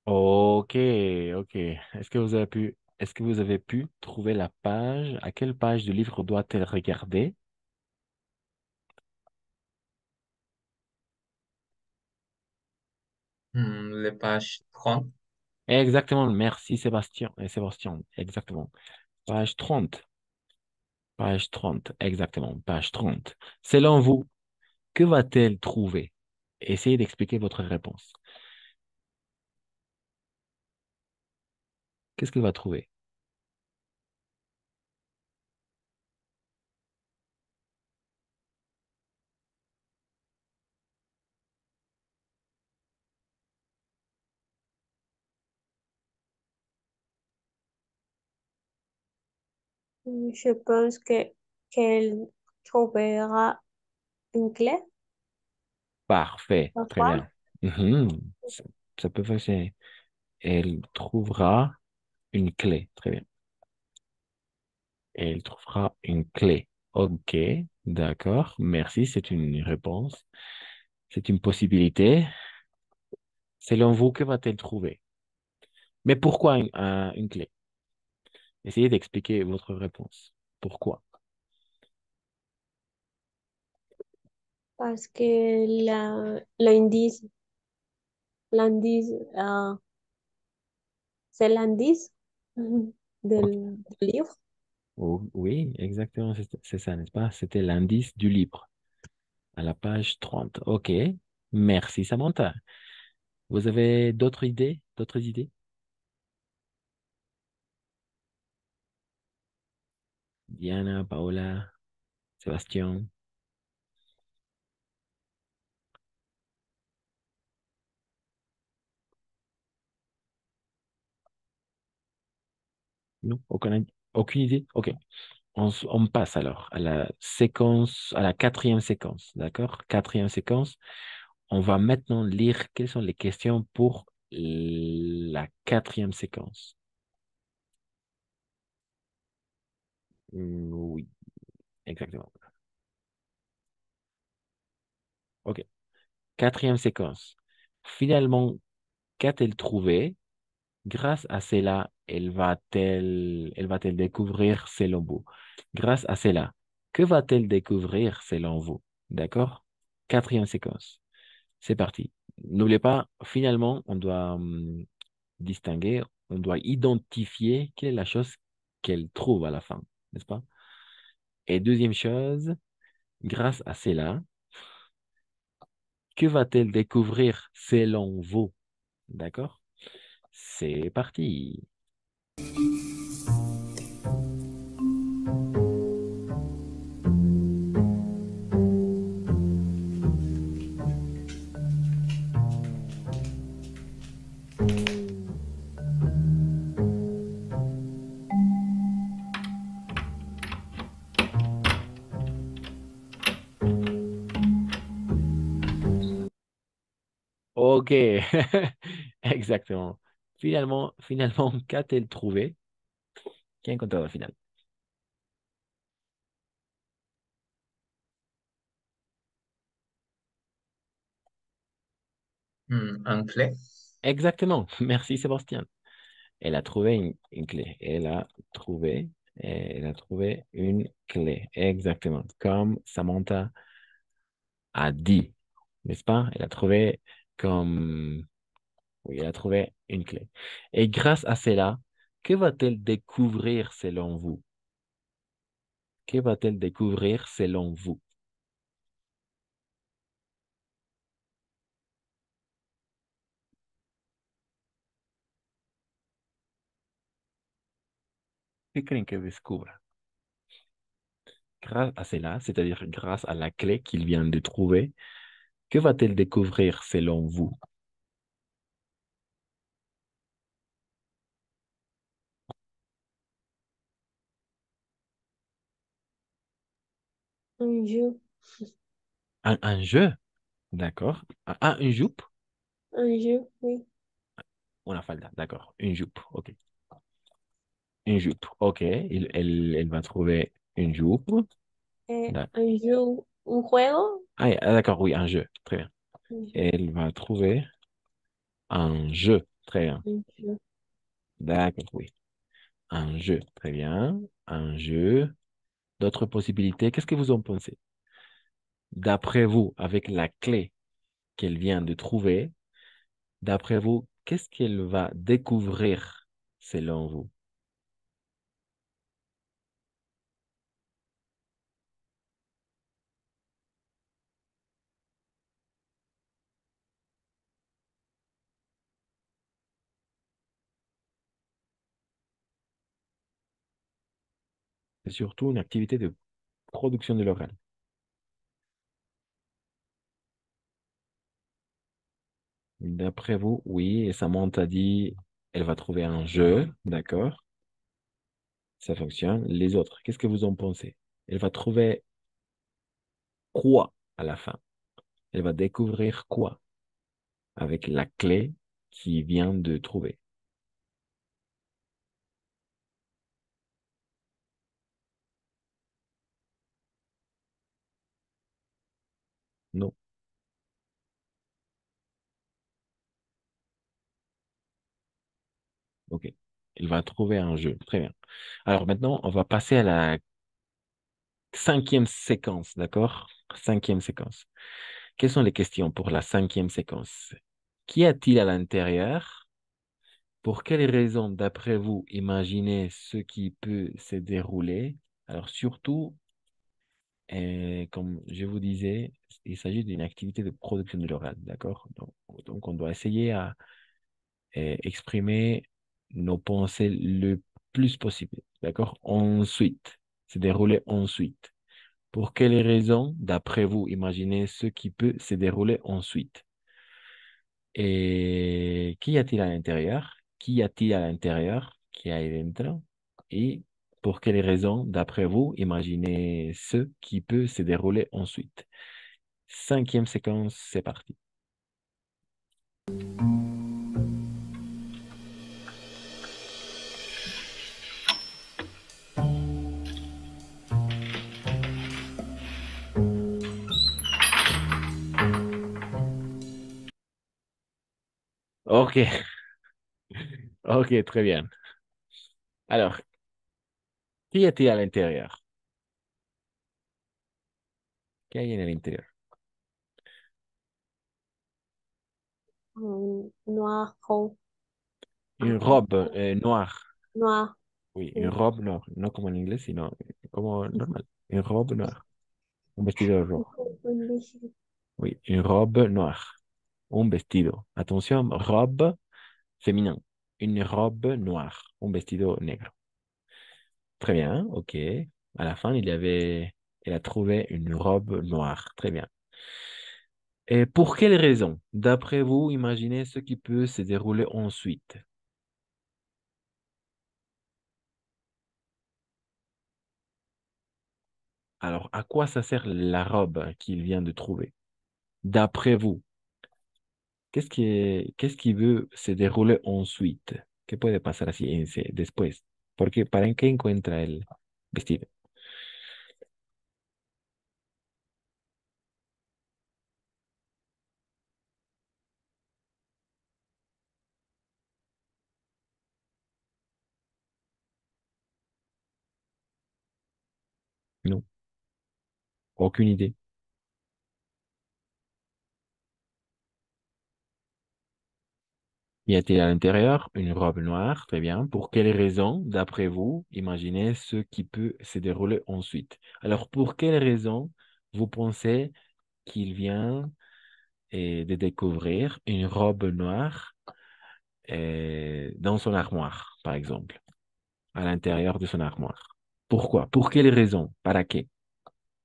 Ok, ok. Est-ce que vous avez pu trouver la page? À quelle page du livre doit-elle regarder? Les pages 30. Exactement, merci Sébastien. Sébastien, exactement. Page 30. Page 30, exactement. Page 30. Selon vous, que va-t-elle trouver? Essayez d'expliquer votre réponse. Qu'est-ce qu'elle va trouver? Je pense que qu'elle trouvera une clé, Parfait, très parfois. bien. Mhm, Ça, ça peut fonctionner. Elle trouvera une clé, très bien. Elle trouvera une clé. Ok, d'accord, merci, c'est une réponse. C'est une possibilité. Selon vous, que va-t-elle trouver? Mais pourquoi une clé? Essayez d'expliquer votre réponse. Pourquoi? Parce que l'indice, c'est l'indice Ok. du livre. Oh, oui, exactement, c'est ça, n'est-ce pas? C'était l'indice du livre à la page 30. Ok, merci Samantha. Vous avez d'autres idées? D'autres idées? Diana, Paola, Sébastien? Non, aucune idée? Ok. On passe alors à la séquence, à la quatrième séquence, d'accord? Quatrième séquence. On va maintenant lire quelles sont les questions pour la quatrième séquence. Oui, exactement. Ok. Quatrième séquence. Finalement, qu'a-t-elle trouvé? Grâce à cela, elle va-t-elle découvrir selon vous? Grâce à cela, que va-t-elle découvrir selon vous? D'accord? Quatrième séquence. C'est parti. N'oubliez pas, finalement, on doit distinguer, on doit identifier quelle est la chose qu'elle trouve à la fin, n'est-ce pas? Et deuxième chose, grâce à cela, que va-t-elle découvrir selon vous? D'accord? C'est parti. Ok, exactement. Finalement, qu'a-t-elle trouvé? Qui a encontré au final? Un clé. Exactement. Merci Sébastien. Elle a trouvé une clé. Elle a trouvé une clé. Exactement. Comme Samantha a dit, n'est-ce pas? Comme, oui, elle a trouvé une clé. Et grâce à cela, que va-t-elle découvrir selon vous? Que va-t-elle découvrir selon vous? Que creen que descubra? Grâce à cela, c'est-à-dire grâce à la clé qu'il vient de trouver, que va-t-elle découvrir selon vous? Un jeu, Un jeu, d'accord. Une jupe? un jeu, oui. Una falda, d'accord. Une jupe, ok. Une jupe, ok. Elle va trouver une jupe. D'accord. Un jeu, un juego, D'accord, oui, un jeu. Très bien. un jeu, Elle va trouver un jeu. Très bien. un jeu. D'accord, oui. Un jeu. Très bien. Un jeu. D'autres possibilités. Qu'est-ce que vous en pensez? D'après vous, avec la clé qu'elle vient de trouver, d'après vous, qu'est-ce qu'elle va découvrir selon vous? C'est surtout une activité de production de l'oral. D'après vous, oui, et Samantha dit, elle va trouver un jeu, d'accord? Ça fonctionne. Les autres, qu'est-ce que vous en pensez? Elle va trouver quoi à la fin? Elle va découvrir quoi avec la clé qu'il vient de trouver? Non. OK. Il va trouver un jeu. Très bien. Alors maintenant, on va passer à la cinquième séquence, d'accord? Cinquième séquence. Quelles sont les questions pour la cinquième séquence? Qu'y a-t-il à l'intérieur? Pour quelles raisons, d'après vous, imaginez ce qui peut se dérouler? Alors surtout, comme je vous disais, il s'agit d'une activité de production de l'oral, d'accord? Donc, on doit essayer à exprimer nos pensées le plus possible, d'accord? Ensuite, se dérouler ensuite. Pour quelles raisons, d'après vous, imaginez ce qui peut se dérouler ensuite? Et qu'y a-t-il à l'intérieur? Qu'y a-t-il à l'intérieur? Qui hay dentro? Et pour quelles raisons, d'après vous, imaginez ce qui peut se dérouler ensuite? Cinquième séquence, c'est parti. OK, OK, très bien. Alors, qu'y a-t-il à l'intérieur? ¿Qué hay en el interior? Noir, rose, Une robe noire. noir. Oui, une Sí. robe noire. No como en inglés, sino como normal. Une robe noire. Un vestido rojo. Un vestido. Oui, une robe noire. Un vestido. Attention, robe féminin. Une robe noire. Un vestido negro. Très bien, ok. À la fin, elle a trouvé une robe noire. Très bien. Et pour quelle raison? D'après vous, imaginez ce qui peut se dérouler ensuite. Alors, à quoi ça sert la robe qu'il vient de trouver? D'après vous, qu'est-ce qui veut se dérouler ensuite? ¿Qué puede pasar así después? Porque ¿para qué encuentra el vestido? Non, aucune idée. Y a-t-il à l'intérieur une robe noire? Très bien. Pour quelle raison, d'après vous, imaginez ce qui peut se dérouler ensuite? Alors, pour quelle raison vous pensez qu'il vient de découvrir une robe noire dans son armoire, par exemple, à l'intérieur de son armoire? Pourquoi? Pour quelle raison? ¿Para qué?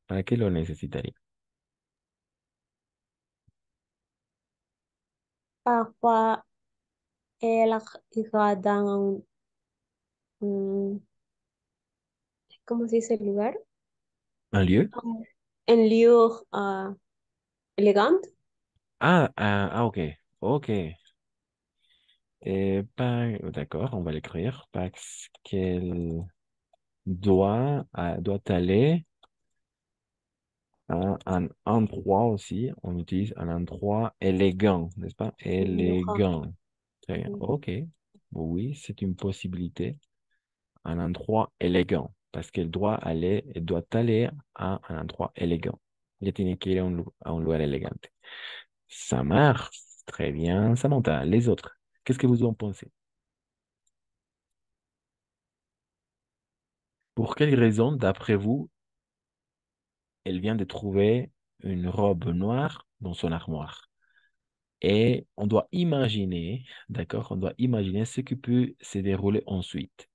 ¿Para qué lo necesitaría? Parfois, elle ira dans un, ¿cómo se dice el lugar? Un lieu? Un lieu elegante. Ok. Ok. D'accord, on va l'écrire. Parce qu'elle doit aller à un endroit aussi. On utilise un endroit élégant, n'est-ce pas? Élégant. Très bien. Ok. Oui, c'est une possibilité. Un endroit élégant. Parce elle doit aller à un endroit élégant. Ella tiene que ir a un lugar elegante. Ça marche. Très bien. Samantha, les autres. Qu'est-ce que vous en pensez? Pour quelle raison, d'après vous, elle vient de trouver une robe noire dans son armoire? Et on doit imaginer, d'accord, on doit imaginer ce qui peut se dérouler ensuite.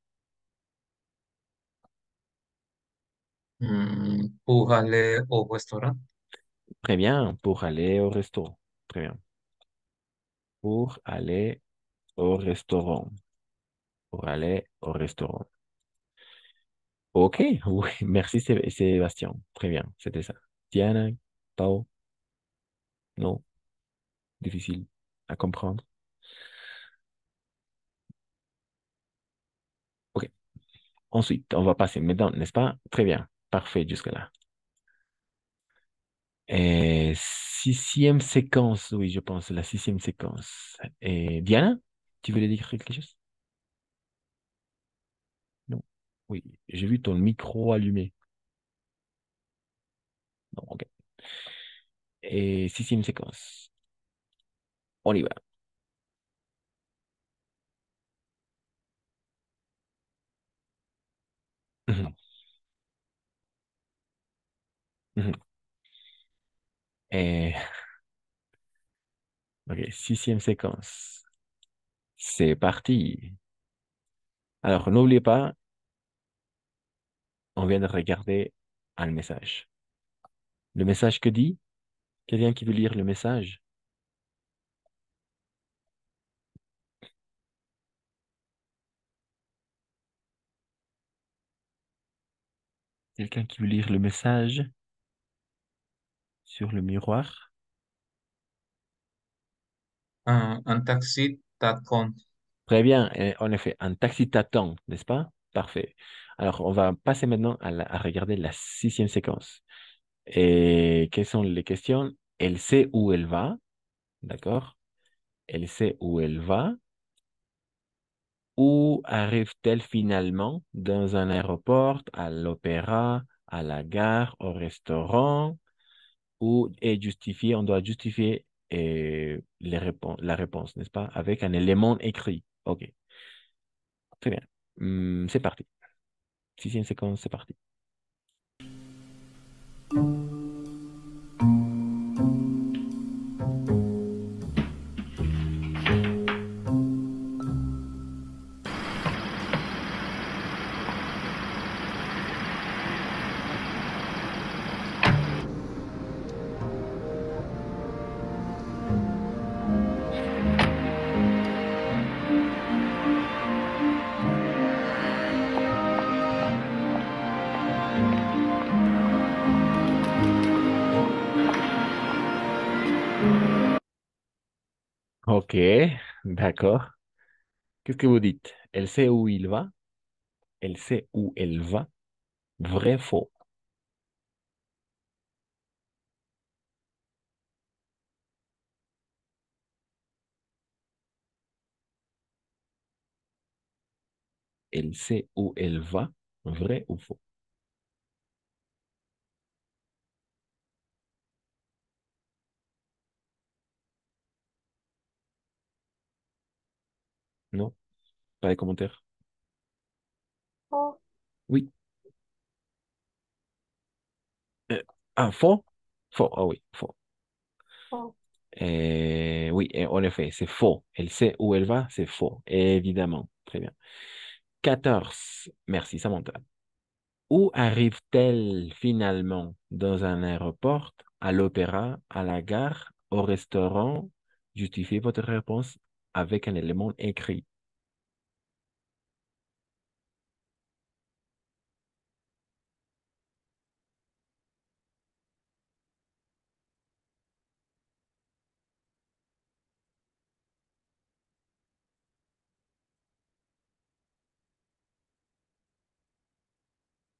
Pour aller au restaurant. Très bien, pour aller au restaurant. Très bien. Pour aller au restaurant. Pour aller au restaurant. Ok, oui, merci Sébastien. Très bien, c'était ça. Diana, Pau, non, difficile à comprendre. Ok, ensuite, on va passer maintenant, n'est-ce pas? Très bien, parfait jusque-là. Et sixième séquence, oui, je pense, la sixième séquence. Et Diana, tu voulais dire quelque chose? Non. Oui, j'ai vu ton micro allumé. Non, ok. Et sixième séquence. On y va. Mhm, mhm. Et, ok, sixième séquence. C'est parti. Alors, n'oubliez pas, on vient de regarder un message. Le message que dit? Quelqu'un qui veut lire le message? Quelqu'un qui veut lire le message sur le miroir? Un taxi t'attend. Très bien. Et en effet, un taxi t'attend, n'est-ce pas? Parfait. Alors, on va passer maintenant à regarder la sixième séquence. Et quelles sont les questions? Elle sait où elle va, d'accord? Elle sait où elle va. Où arrive-t-elle finalement? Dans un aéroport, à l'opéra, à la gare, au restaurant? Où est justifié? On doit justifier la réponse, n'est-ce pas? Avec un élément écrit. OK, très bien. C'est parti. Sixième séquence, c'est parti. OK, d'accord. Qu'est-ce que vous dites? Elle sait où il va? Elle sait où elle va? Vrai, faux? Elle sait où elle va? Vrai ou faux? Non? Pas de commentaires? Oh, Oui. Faux? Faux, ah oui, faux. oh. Oui, et en effet, c'est faux. Elle sait où elle va, c'est faux. Évidemment. Très bien. 14. Merci, Samantha. Où arrive-t-elle finalement? Dans un aéroport, à l'opéra, à la gare, au restaurant? Justifiez votre réponse avec un élément écrit.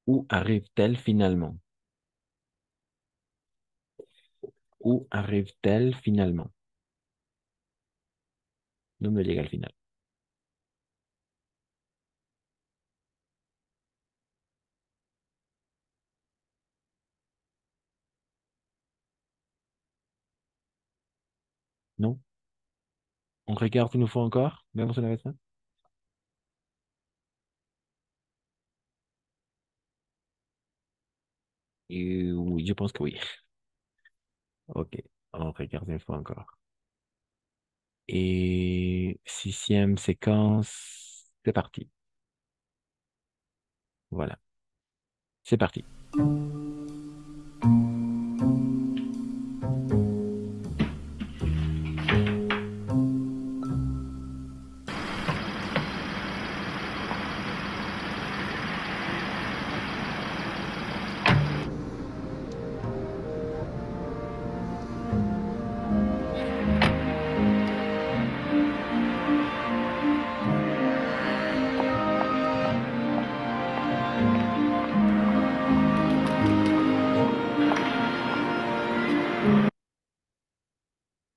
Où arrive-t-elle finalement? Où arrive-t-elle finalement? Nombre légal final. Non? On regarde une fois encore. Vemos una vez más. Et oui, je pense que oui. Ok, on regarde une fois encore. Et sixième séquence, c'est parti. Voilà, c'est parti.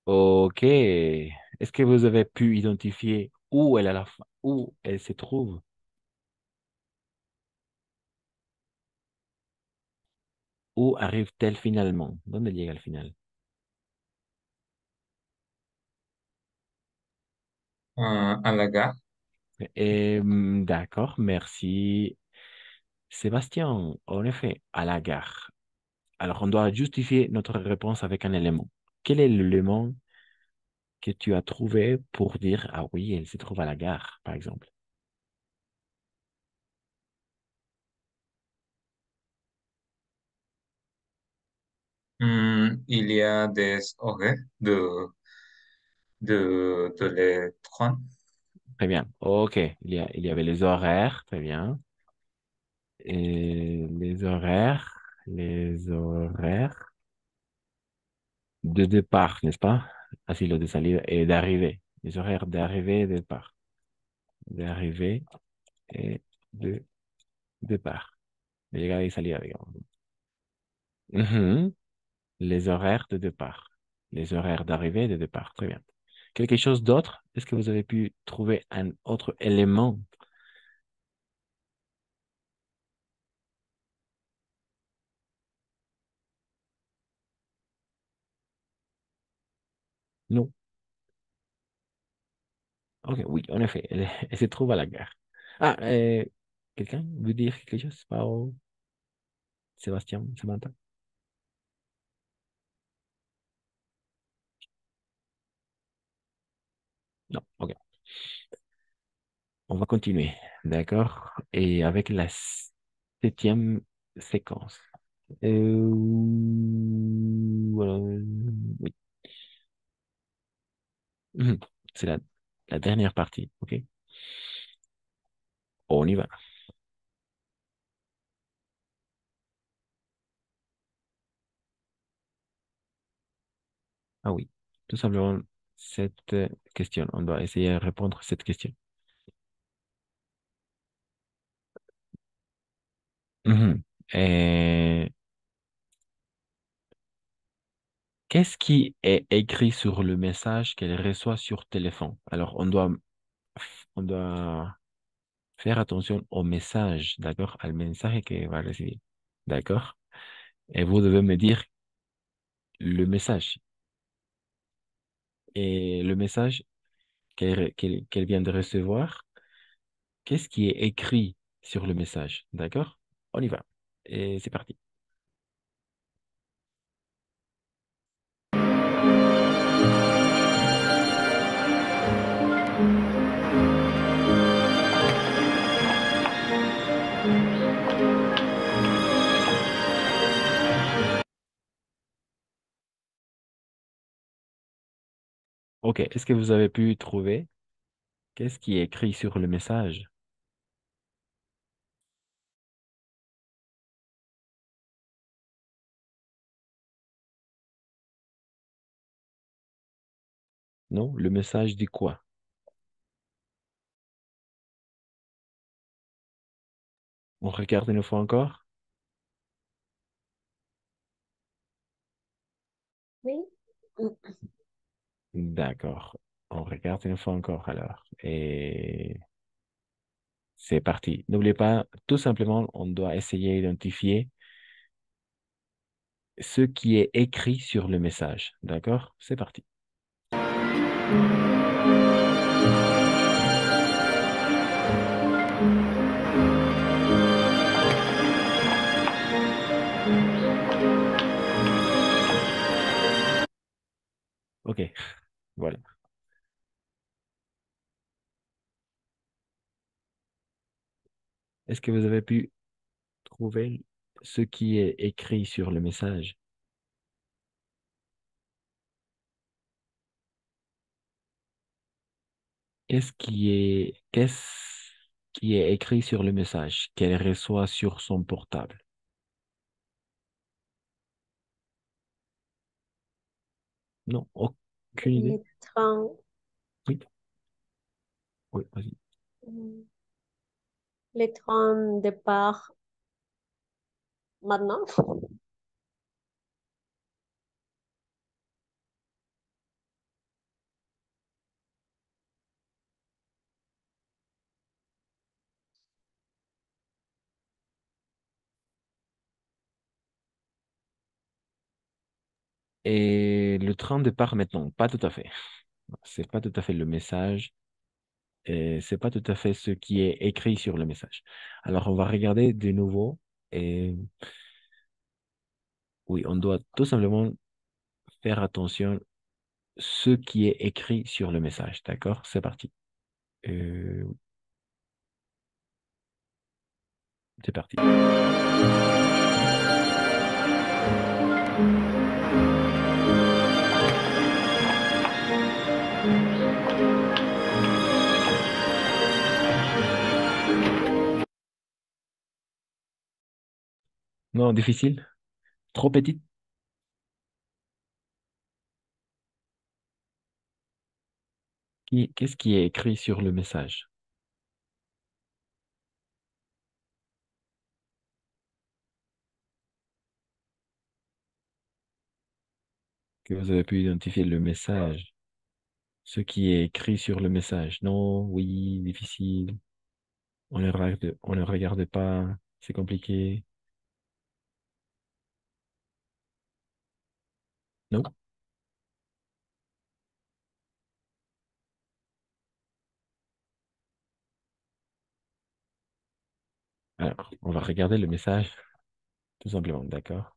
Ok. Est-ce que vous avez pu identifier où elle, où elle se trouve? Où arrive-t-elle finalement? ¿Dónde llega al final? À la gare. D'accord, merci. Sébastien, en effet, à la gare. Alors, on doit justifier notre réponse avec un élément. Quel est l'élément que tu as trouvé pour dire, ah oui, elle se trouve à la gare, par exemple? Il y a des horaires de les trains. Très bien. OK. Il y avait les horaires. Très bien. Et les horaires de départ, n'est-ce pas? Así los de salida et d'arrivée. Les horaires d'arrivée et de départ. D'arrivée et de départ. De llegada y salida, digamos. Mhm. Les horaires de départ. Les horaires d'arrivée et de départ. Très bien. Quelque chose d'autre? Est-ce que vous avez pu trouver un autre élément? Non. Ok, oui, en effet, elle se trouve à la gare. Ah, quelqu'un veut dire quelque chose? Pao, Sébastien, Samantha? Non, ok. On va continuer, d'accord? Et avec la septième séquence. Voilà, oui. Mhm. C'est la dernière partie, ok? On y va. Ah oui, tout simplement cette question. On doit essayer de répondre à cette question. Mhm. Euh, Qu'est-ce qui est écrit sur le message qu'elle reçoit sur téléphone? Alors, on doit faire attention au message, d'accord? Al mensaje que va recibir, d'accord? Et vous devez me dire le message. Et le message qu'elle vient de recevoir, qu'est-ce qui est écrit sur le message, d'accord? On y va. Et c'est parti. OK. Est-ce que vous avez pu trouver qu'est-ce qui est écrit sur le message? Non? Le message dit quoi? On regarde une fois encore? Oui. D'accord. On regarde une fois encore alors. Et c'est parti. N'oubliez pas, tout simplement, on doit essayer d'identifier ce qui est écrit sur le message. D'accord? C'est parti. Est-ce que vous avez pu trouver ce qui est écrit sur le message? Qu'est-ce qui est écrit sur le message qu'elle reçoit sur son portable? Non, aucune idée. Les trains. Oui, oui, vas-y. mm, Les trains départ maintenant. Et le train départ maintenant, pas tout à fait. C'est pas tout à fait le message et c'est pas tout à fait ce qui est écrit sur le message. Alors, on va regarder de nouveau et oui, on doit tout simplement faire attention ce qui est écrit sur le message. D'accord? C'est parti. Oui, c'est parti. Non, difficile? Trop petite? Qu'est-ce qui est écrit sur le message que vous avez pu identifier le message? Ce qui est écrit sur le message. Non, oui, difficile. On ne regarde pas. C'est compliqué. Non? Alors, on va regarder le message, tout simplement, d'accord?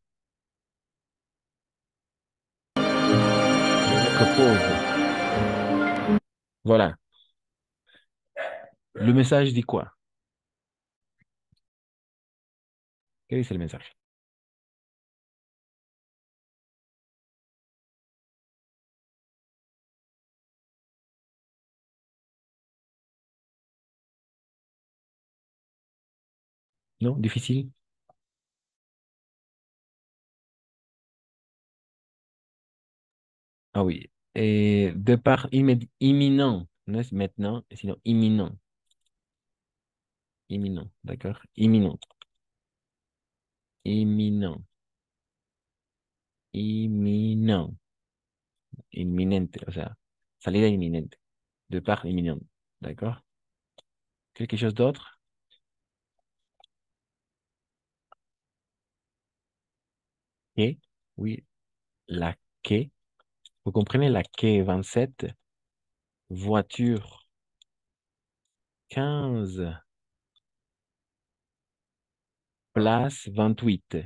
Notre pause. Voilà. Le message dit quoi? Quel est le message? Non? Difficile? Ah oui. Et départ imminent. Non, c'est maintenant, sinon imminent. Imminent, d'accord? Imminent. Imminent. Imminent. Inminente, o sea, salida inminente. Départ imminent, d'accord? Quelque chose d'autre? Et, oui, la quai. Vous comprenez la quai 27, voiture 15, place 28,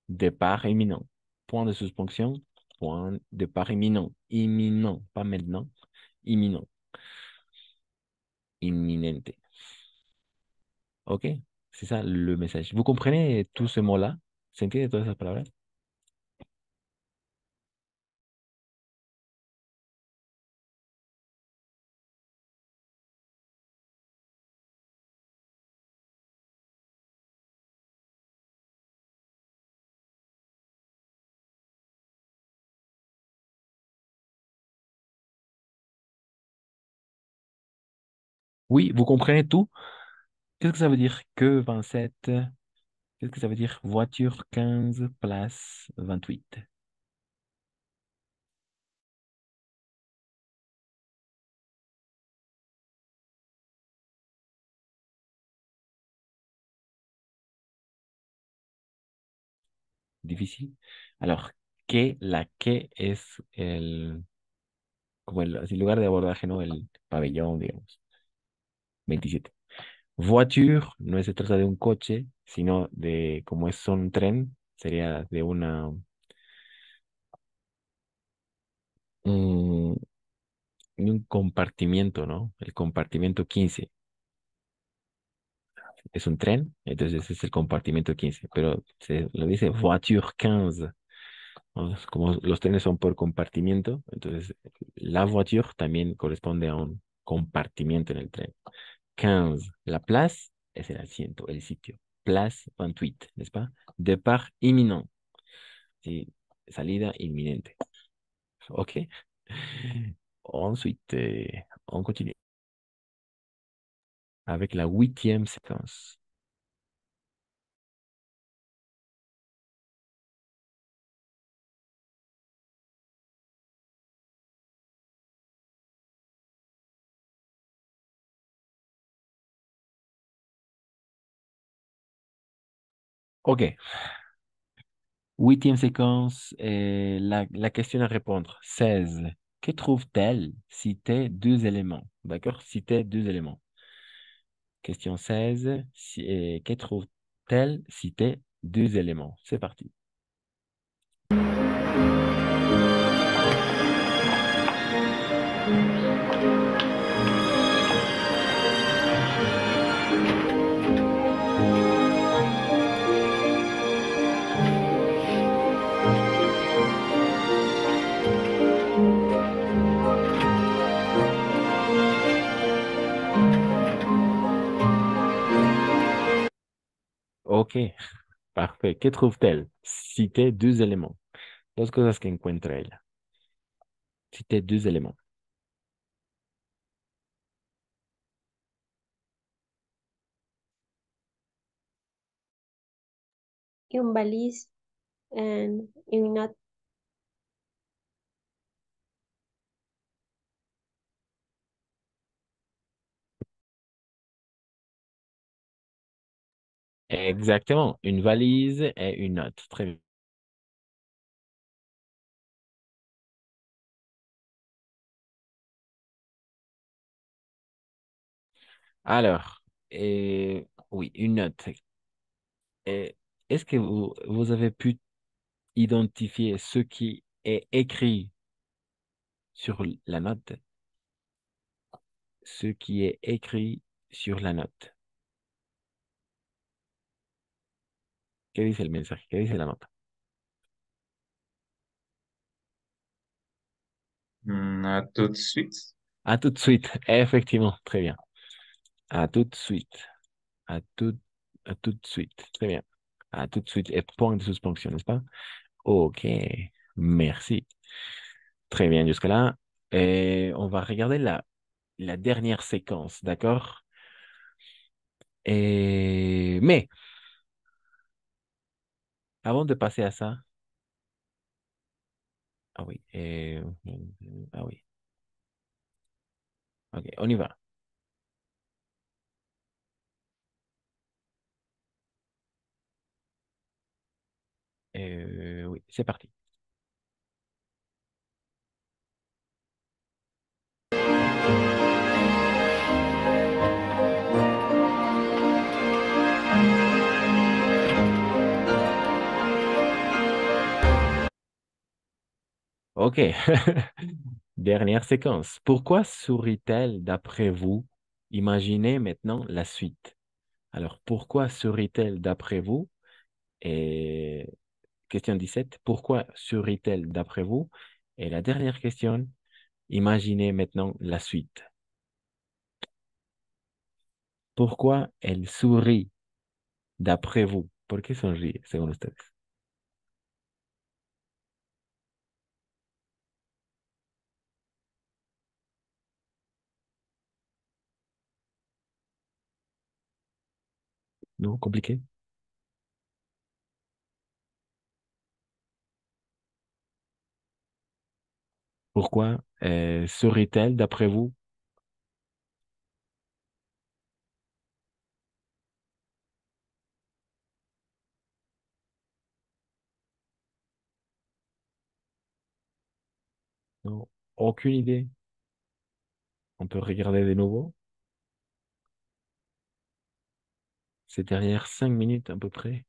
départ imminent. Point de suspension, point départ imminent. Imminent, pas maintenant. Imminent, imminente. OK? C'est ça le message. Vous comprenez tout ce mot-là? ¿Se entiende todas esas palabras? Oui, vous comprenez tout? Qu'est-ce que ça veut dire que 27? Qu'est-ce que ça veut dire voiture 15, place 28? Difícil. Alors, que la que es como así, lugar de abordaje, ¿no? El pabellón, digamos. 27. Voiture no se trata de un coche, sino de, como es un tren, sería de un, un compartimiento, ¿no? El compartimiento 15. es un tren, entonces ese es el compartimento 15, pero se lo dice voiture 15, ¿no? Como los trenes son por compartimiento, entonces la voiture también corresponde a un compartimiento en el tren. 15, la place es el asiento, el sitio. Place 28, ¿n'est-ce pas? Départ imminent, sí, salida inminente. Ok. Ensuite, on continue avec la huitième séquence. Ok. Huitième séquence, la question à répondre. 16. Que trouve-t-elle si t'es deux éléments? D'accord? Si t'es deux éléments. Question 16. Que trouve-t-elle si t'es deux éléments? C'est parti. Ok, parfait. Que trouve-t-elle si t'es deux éléments? Dos cosas que encuentra ella. Si t'es deux éléments. Un valise and une note. Exactement. Une valise et une note. Très bien. Alors, oui, une note. Et est-ce que vous avez pu identifier ce qui est écrit sur la note? Ce qui est écrit sur la note. ¿Qué dice el mensaje? ¿Qué dice la nota? À tout de suite. À tout de suite. Effectivement, très bien. À tout de suite. À tout, à tout de suite. Très bien. À tout de suite. Et point de suspension, n'est-ce pas? Ok. Merci. Très bien jusque-là. Et on va regarder la dernière séquence, d'accord? Mais, avant de passer à ça, ah oui, ah oui, ok, on y va. Oui, c'est parti. Ok. Dernière séquence. Pourquoi sourit-elle d'après vous? Imaginez maintenant la suite. Alors, pourquoi sourit-elle d'après vous? Et question 17. Pourquoi sourit-elle d'après vous? Et la dernière question, imaginez maintenant la suite. Pourquoi elle sourit d'après vous? ¿Por qué sonríe, según ustedes? ¿No? ¿Compliqué? Pourquoi sourit-elle d'après vous? Non, aucune idée. On peut regarder de nouveau. C'est derrière 5 minutes à peu près.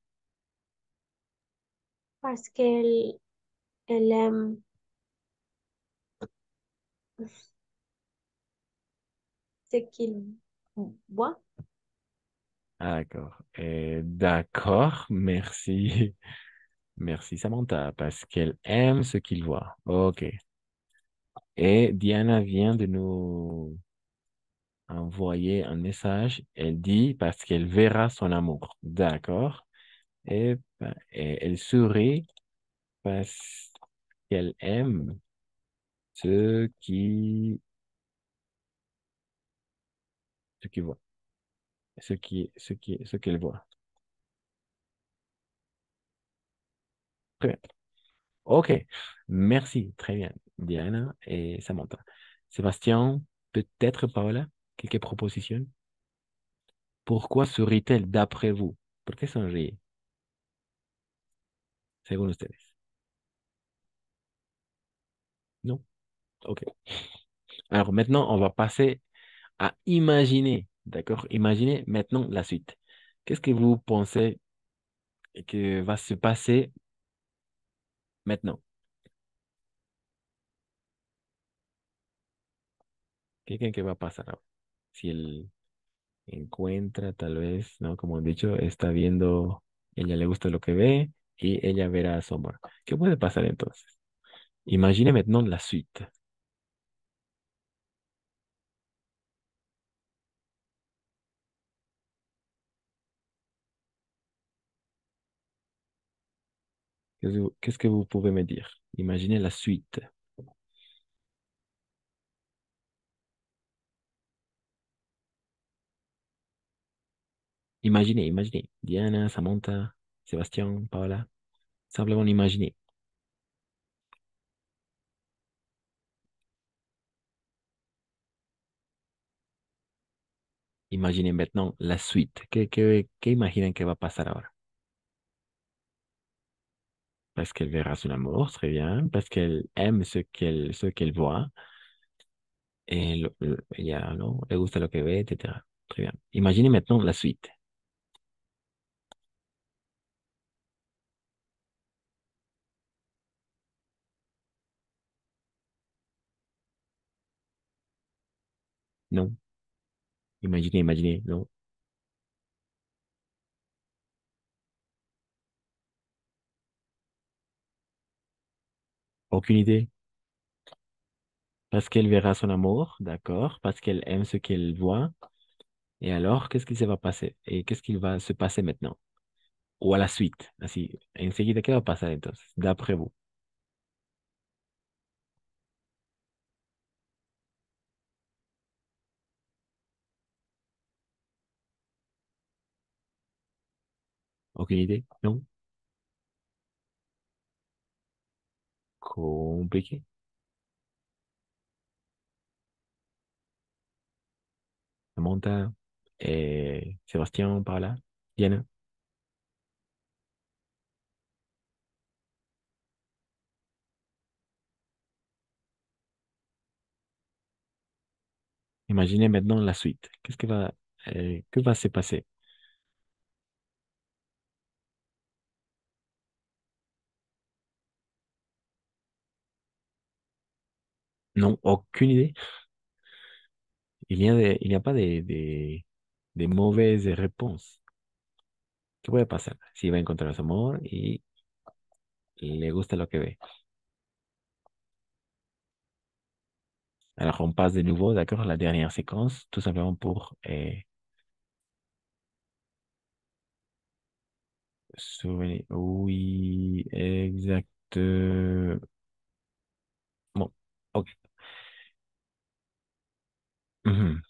Parce qu'elle aime ce qu'il boit. Ah, d'accord. D'accord, merci. Merci Samantha, parce qu'elle aime ce qu'il voit. Ok. Et Diana vient de nous envoyer un message. Elle dit parce qu'elle verra son amour. D'accord. Et elle sourit parce qu'elle aime ce qui voit, ce qu'elle voit. Très bien. OK. Merci. Très bien. Diana et Samantha. Sébastien, peut-être Paola, quelques propositions? Pourquoi sourit-elle d'après vous? ¿Por qué sonríe? Según ustedes. Non? OK. Alors maintenant, on va passer à imaginer. D'accord? Imaginez maintenant la suite. Qu'est-ce que vous pensez que va se passer maintenant? ¿Qué va a pasar ahora? Si él encuentra, tal vez, ¿no? Como han dicho, está viendo, ella le gusta lo que ve y ella verá a su amor. ¿Qué puede pasar entonces? Imagine maintenant la suite. Qu'est-ce que vous pouvez me dire? Imaginez la suite. Imaginez. Diana, Samantha, Sébastien, Paola. Simplement imaginer. Imaginez maintenant la suite. ¿Qué imaginan que va a pasar ahora? Parce qu'elle verra son amour, très bien. Parce qu'elle aime ce qu'elle voit. Ella, ¿no? Le gusta lo que ve, etcétera. Très bien. Imaginez maintenant la suite. Non. Imaginez, non. Aucune idée. Parce qu'elle verra son amour, d'accord. Parce qu'elle aime ce qu'elle voit. Et alors, qu'est-ce qui se va passer? Et qu'est-ce qui va se passer maintenant? Ou à la suite. Así, enseguida, ¿qué va a pasar entonces? D'après vous. Aucune idée? Non? Compliqué. Samantha et Sébastien par là. Diana. Imaginez maintenant la suite. Que va se passer? Non, aucune idée. Il n'y a pas de mauvaises réponses. ¿Qué puede pasar? Si va a encontrar su amor y le gusta lo que ve. Alors, on passe de nouveau, d'accord, à la dernière séquence, tout simplement pour souvenir. Oui, exact. Bon, ok. Mhm.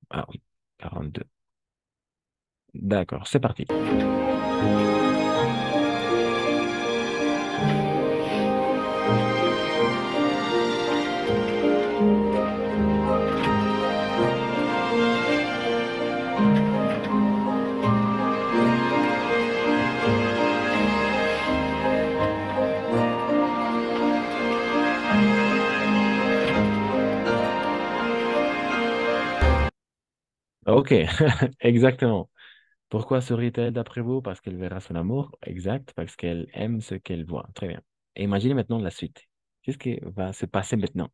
Ah oui, 42. D'accord, c'est parti. Ok, exactement. Pourquoi sourit-elle d'après vous? Parce qu'elle verra son amour. Exact, parce qu'elle aime ce qu'elle voit. Très bien. Et imaginez maintenant la suite. Qu'est-ce qui va se passer maintenant?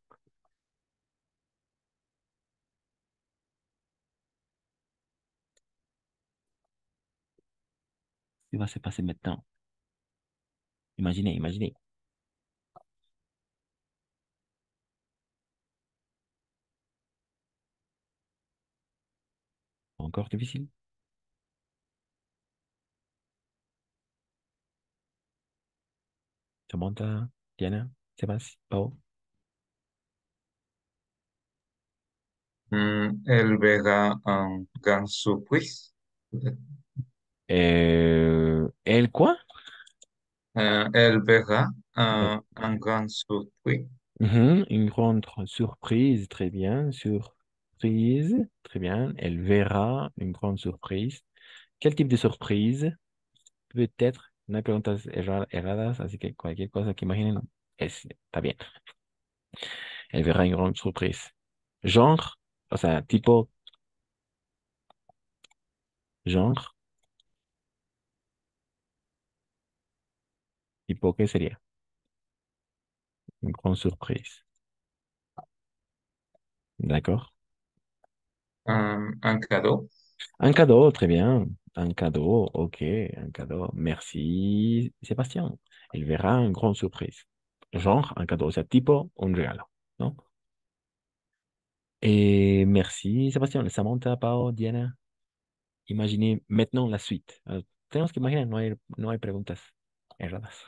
qui va se passer maintenant? Imaginez, imaginez. Encore difficile? Samantha, Diana, Sébastien, Pao. Elle verra un grand surprise. Elle quoi? Elle verra un grand surprise. Une grande surprise, très bien. Surprise, très bien. Elle verra une grande surprise. Quel type de surprise? Peut-être no hay preguntas erradas, así que cualquier cosa que imaginen está bien. Elle verra une grande surprise. Genre, o sea, genre, tipo, ¿qué sería? Une grande surprise. D'accord? Un cadeau. Un cadeau, très bien. Un cadeau, ok, un cadeau. Merci, Sébastien. Elle verra une grande surprise. Genre, un cadeau, o sea, tipo, un regalo, ¿no? Et merci, Sébastien. Samantha, Pao, Diana. Imaginez maintenant la suite. Tenemos que imaginar, no hay preguntas erradas.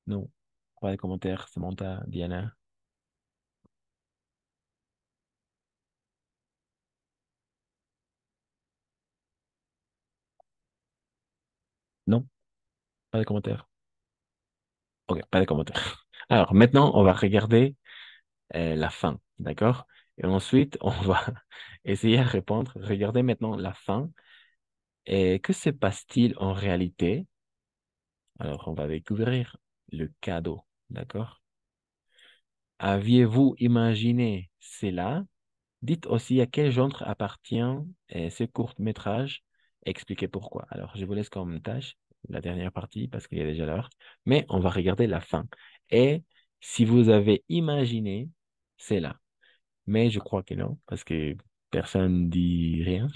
No, pas de commentaires, Samantha, Diana. Non, pas de commentaires. Ok, pas de commentaires. Alors, maintenant, on va regarder la fin, d'accord? Et ensuite, on va essayer à répondre. Regardez maintenant la fin. Et que se passe-t-il en réalité? Alors, on va découvrir le cadeau, d'accord? Aviez-vous imaginé cela? Dites aussi à quel genre appartient ce court-métrage. Expliquez pourquoi. Alors, je vous laisse comme tâche la dernière partie parce qu'il y a déjà l'heure, mais on va regarder la fin. Et si vous avez imaginé, c'est là. Mais je crois que non, parce que personne dit rien.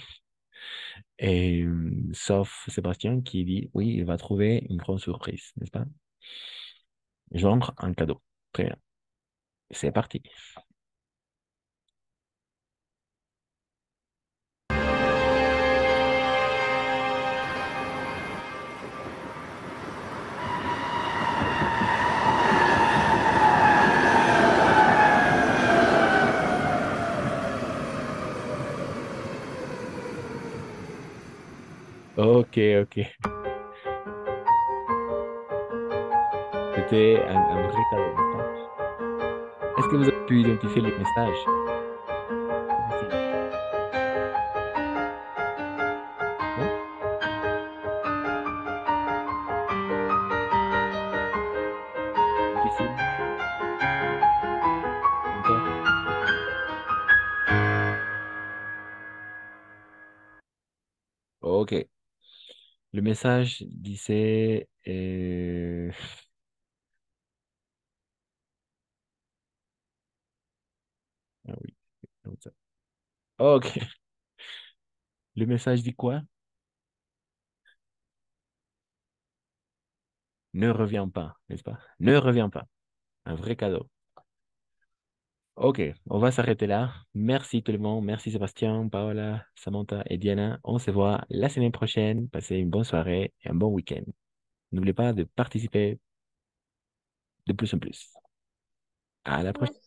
Et, sauf Sébastien qui dit oui, il va trouver une grande surprise, n'est-ce pas? Genre un cadeau. Très bien. C'est parti. Ok, ok. C'était un vrai cadeau, n'est-ce pas? Est-ce que vous avez pu identifier le message? Difficile. Non? Difficile? Encore? Ok. Le message disait... Ah oui, comme ça. Ok. Le message dit quoi? Ne reviens pas, n'est-ce pas? Ne reviens pas. Un vrai cadeau. Ok, on va s'arrêter là. Merci tout le monde. Merci Sébastien, Paola, Samantha et Diana. On se voit la semaine prochaine. Passez une bonne soirée et un bon week-end. N'oubliez pas de participer de plus en plus. À la prochaine.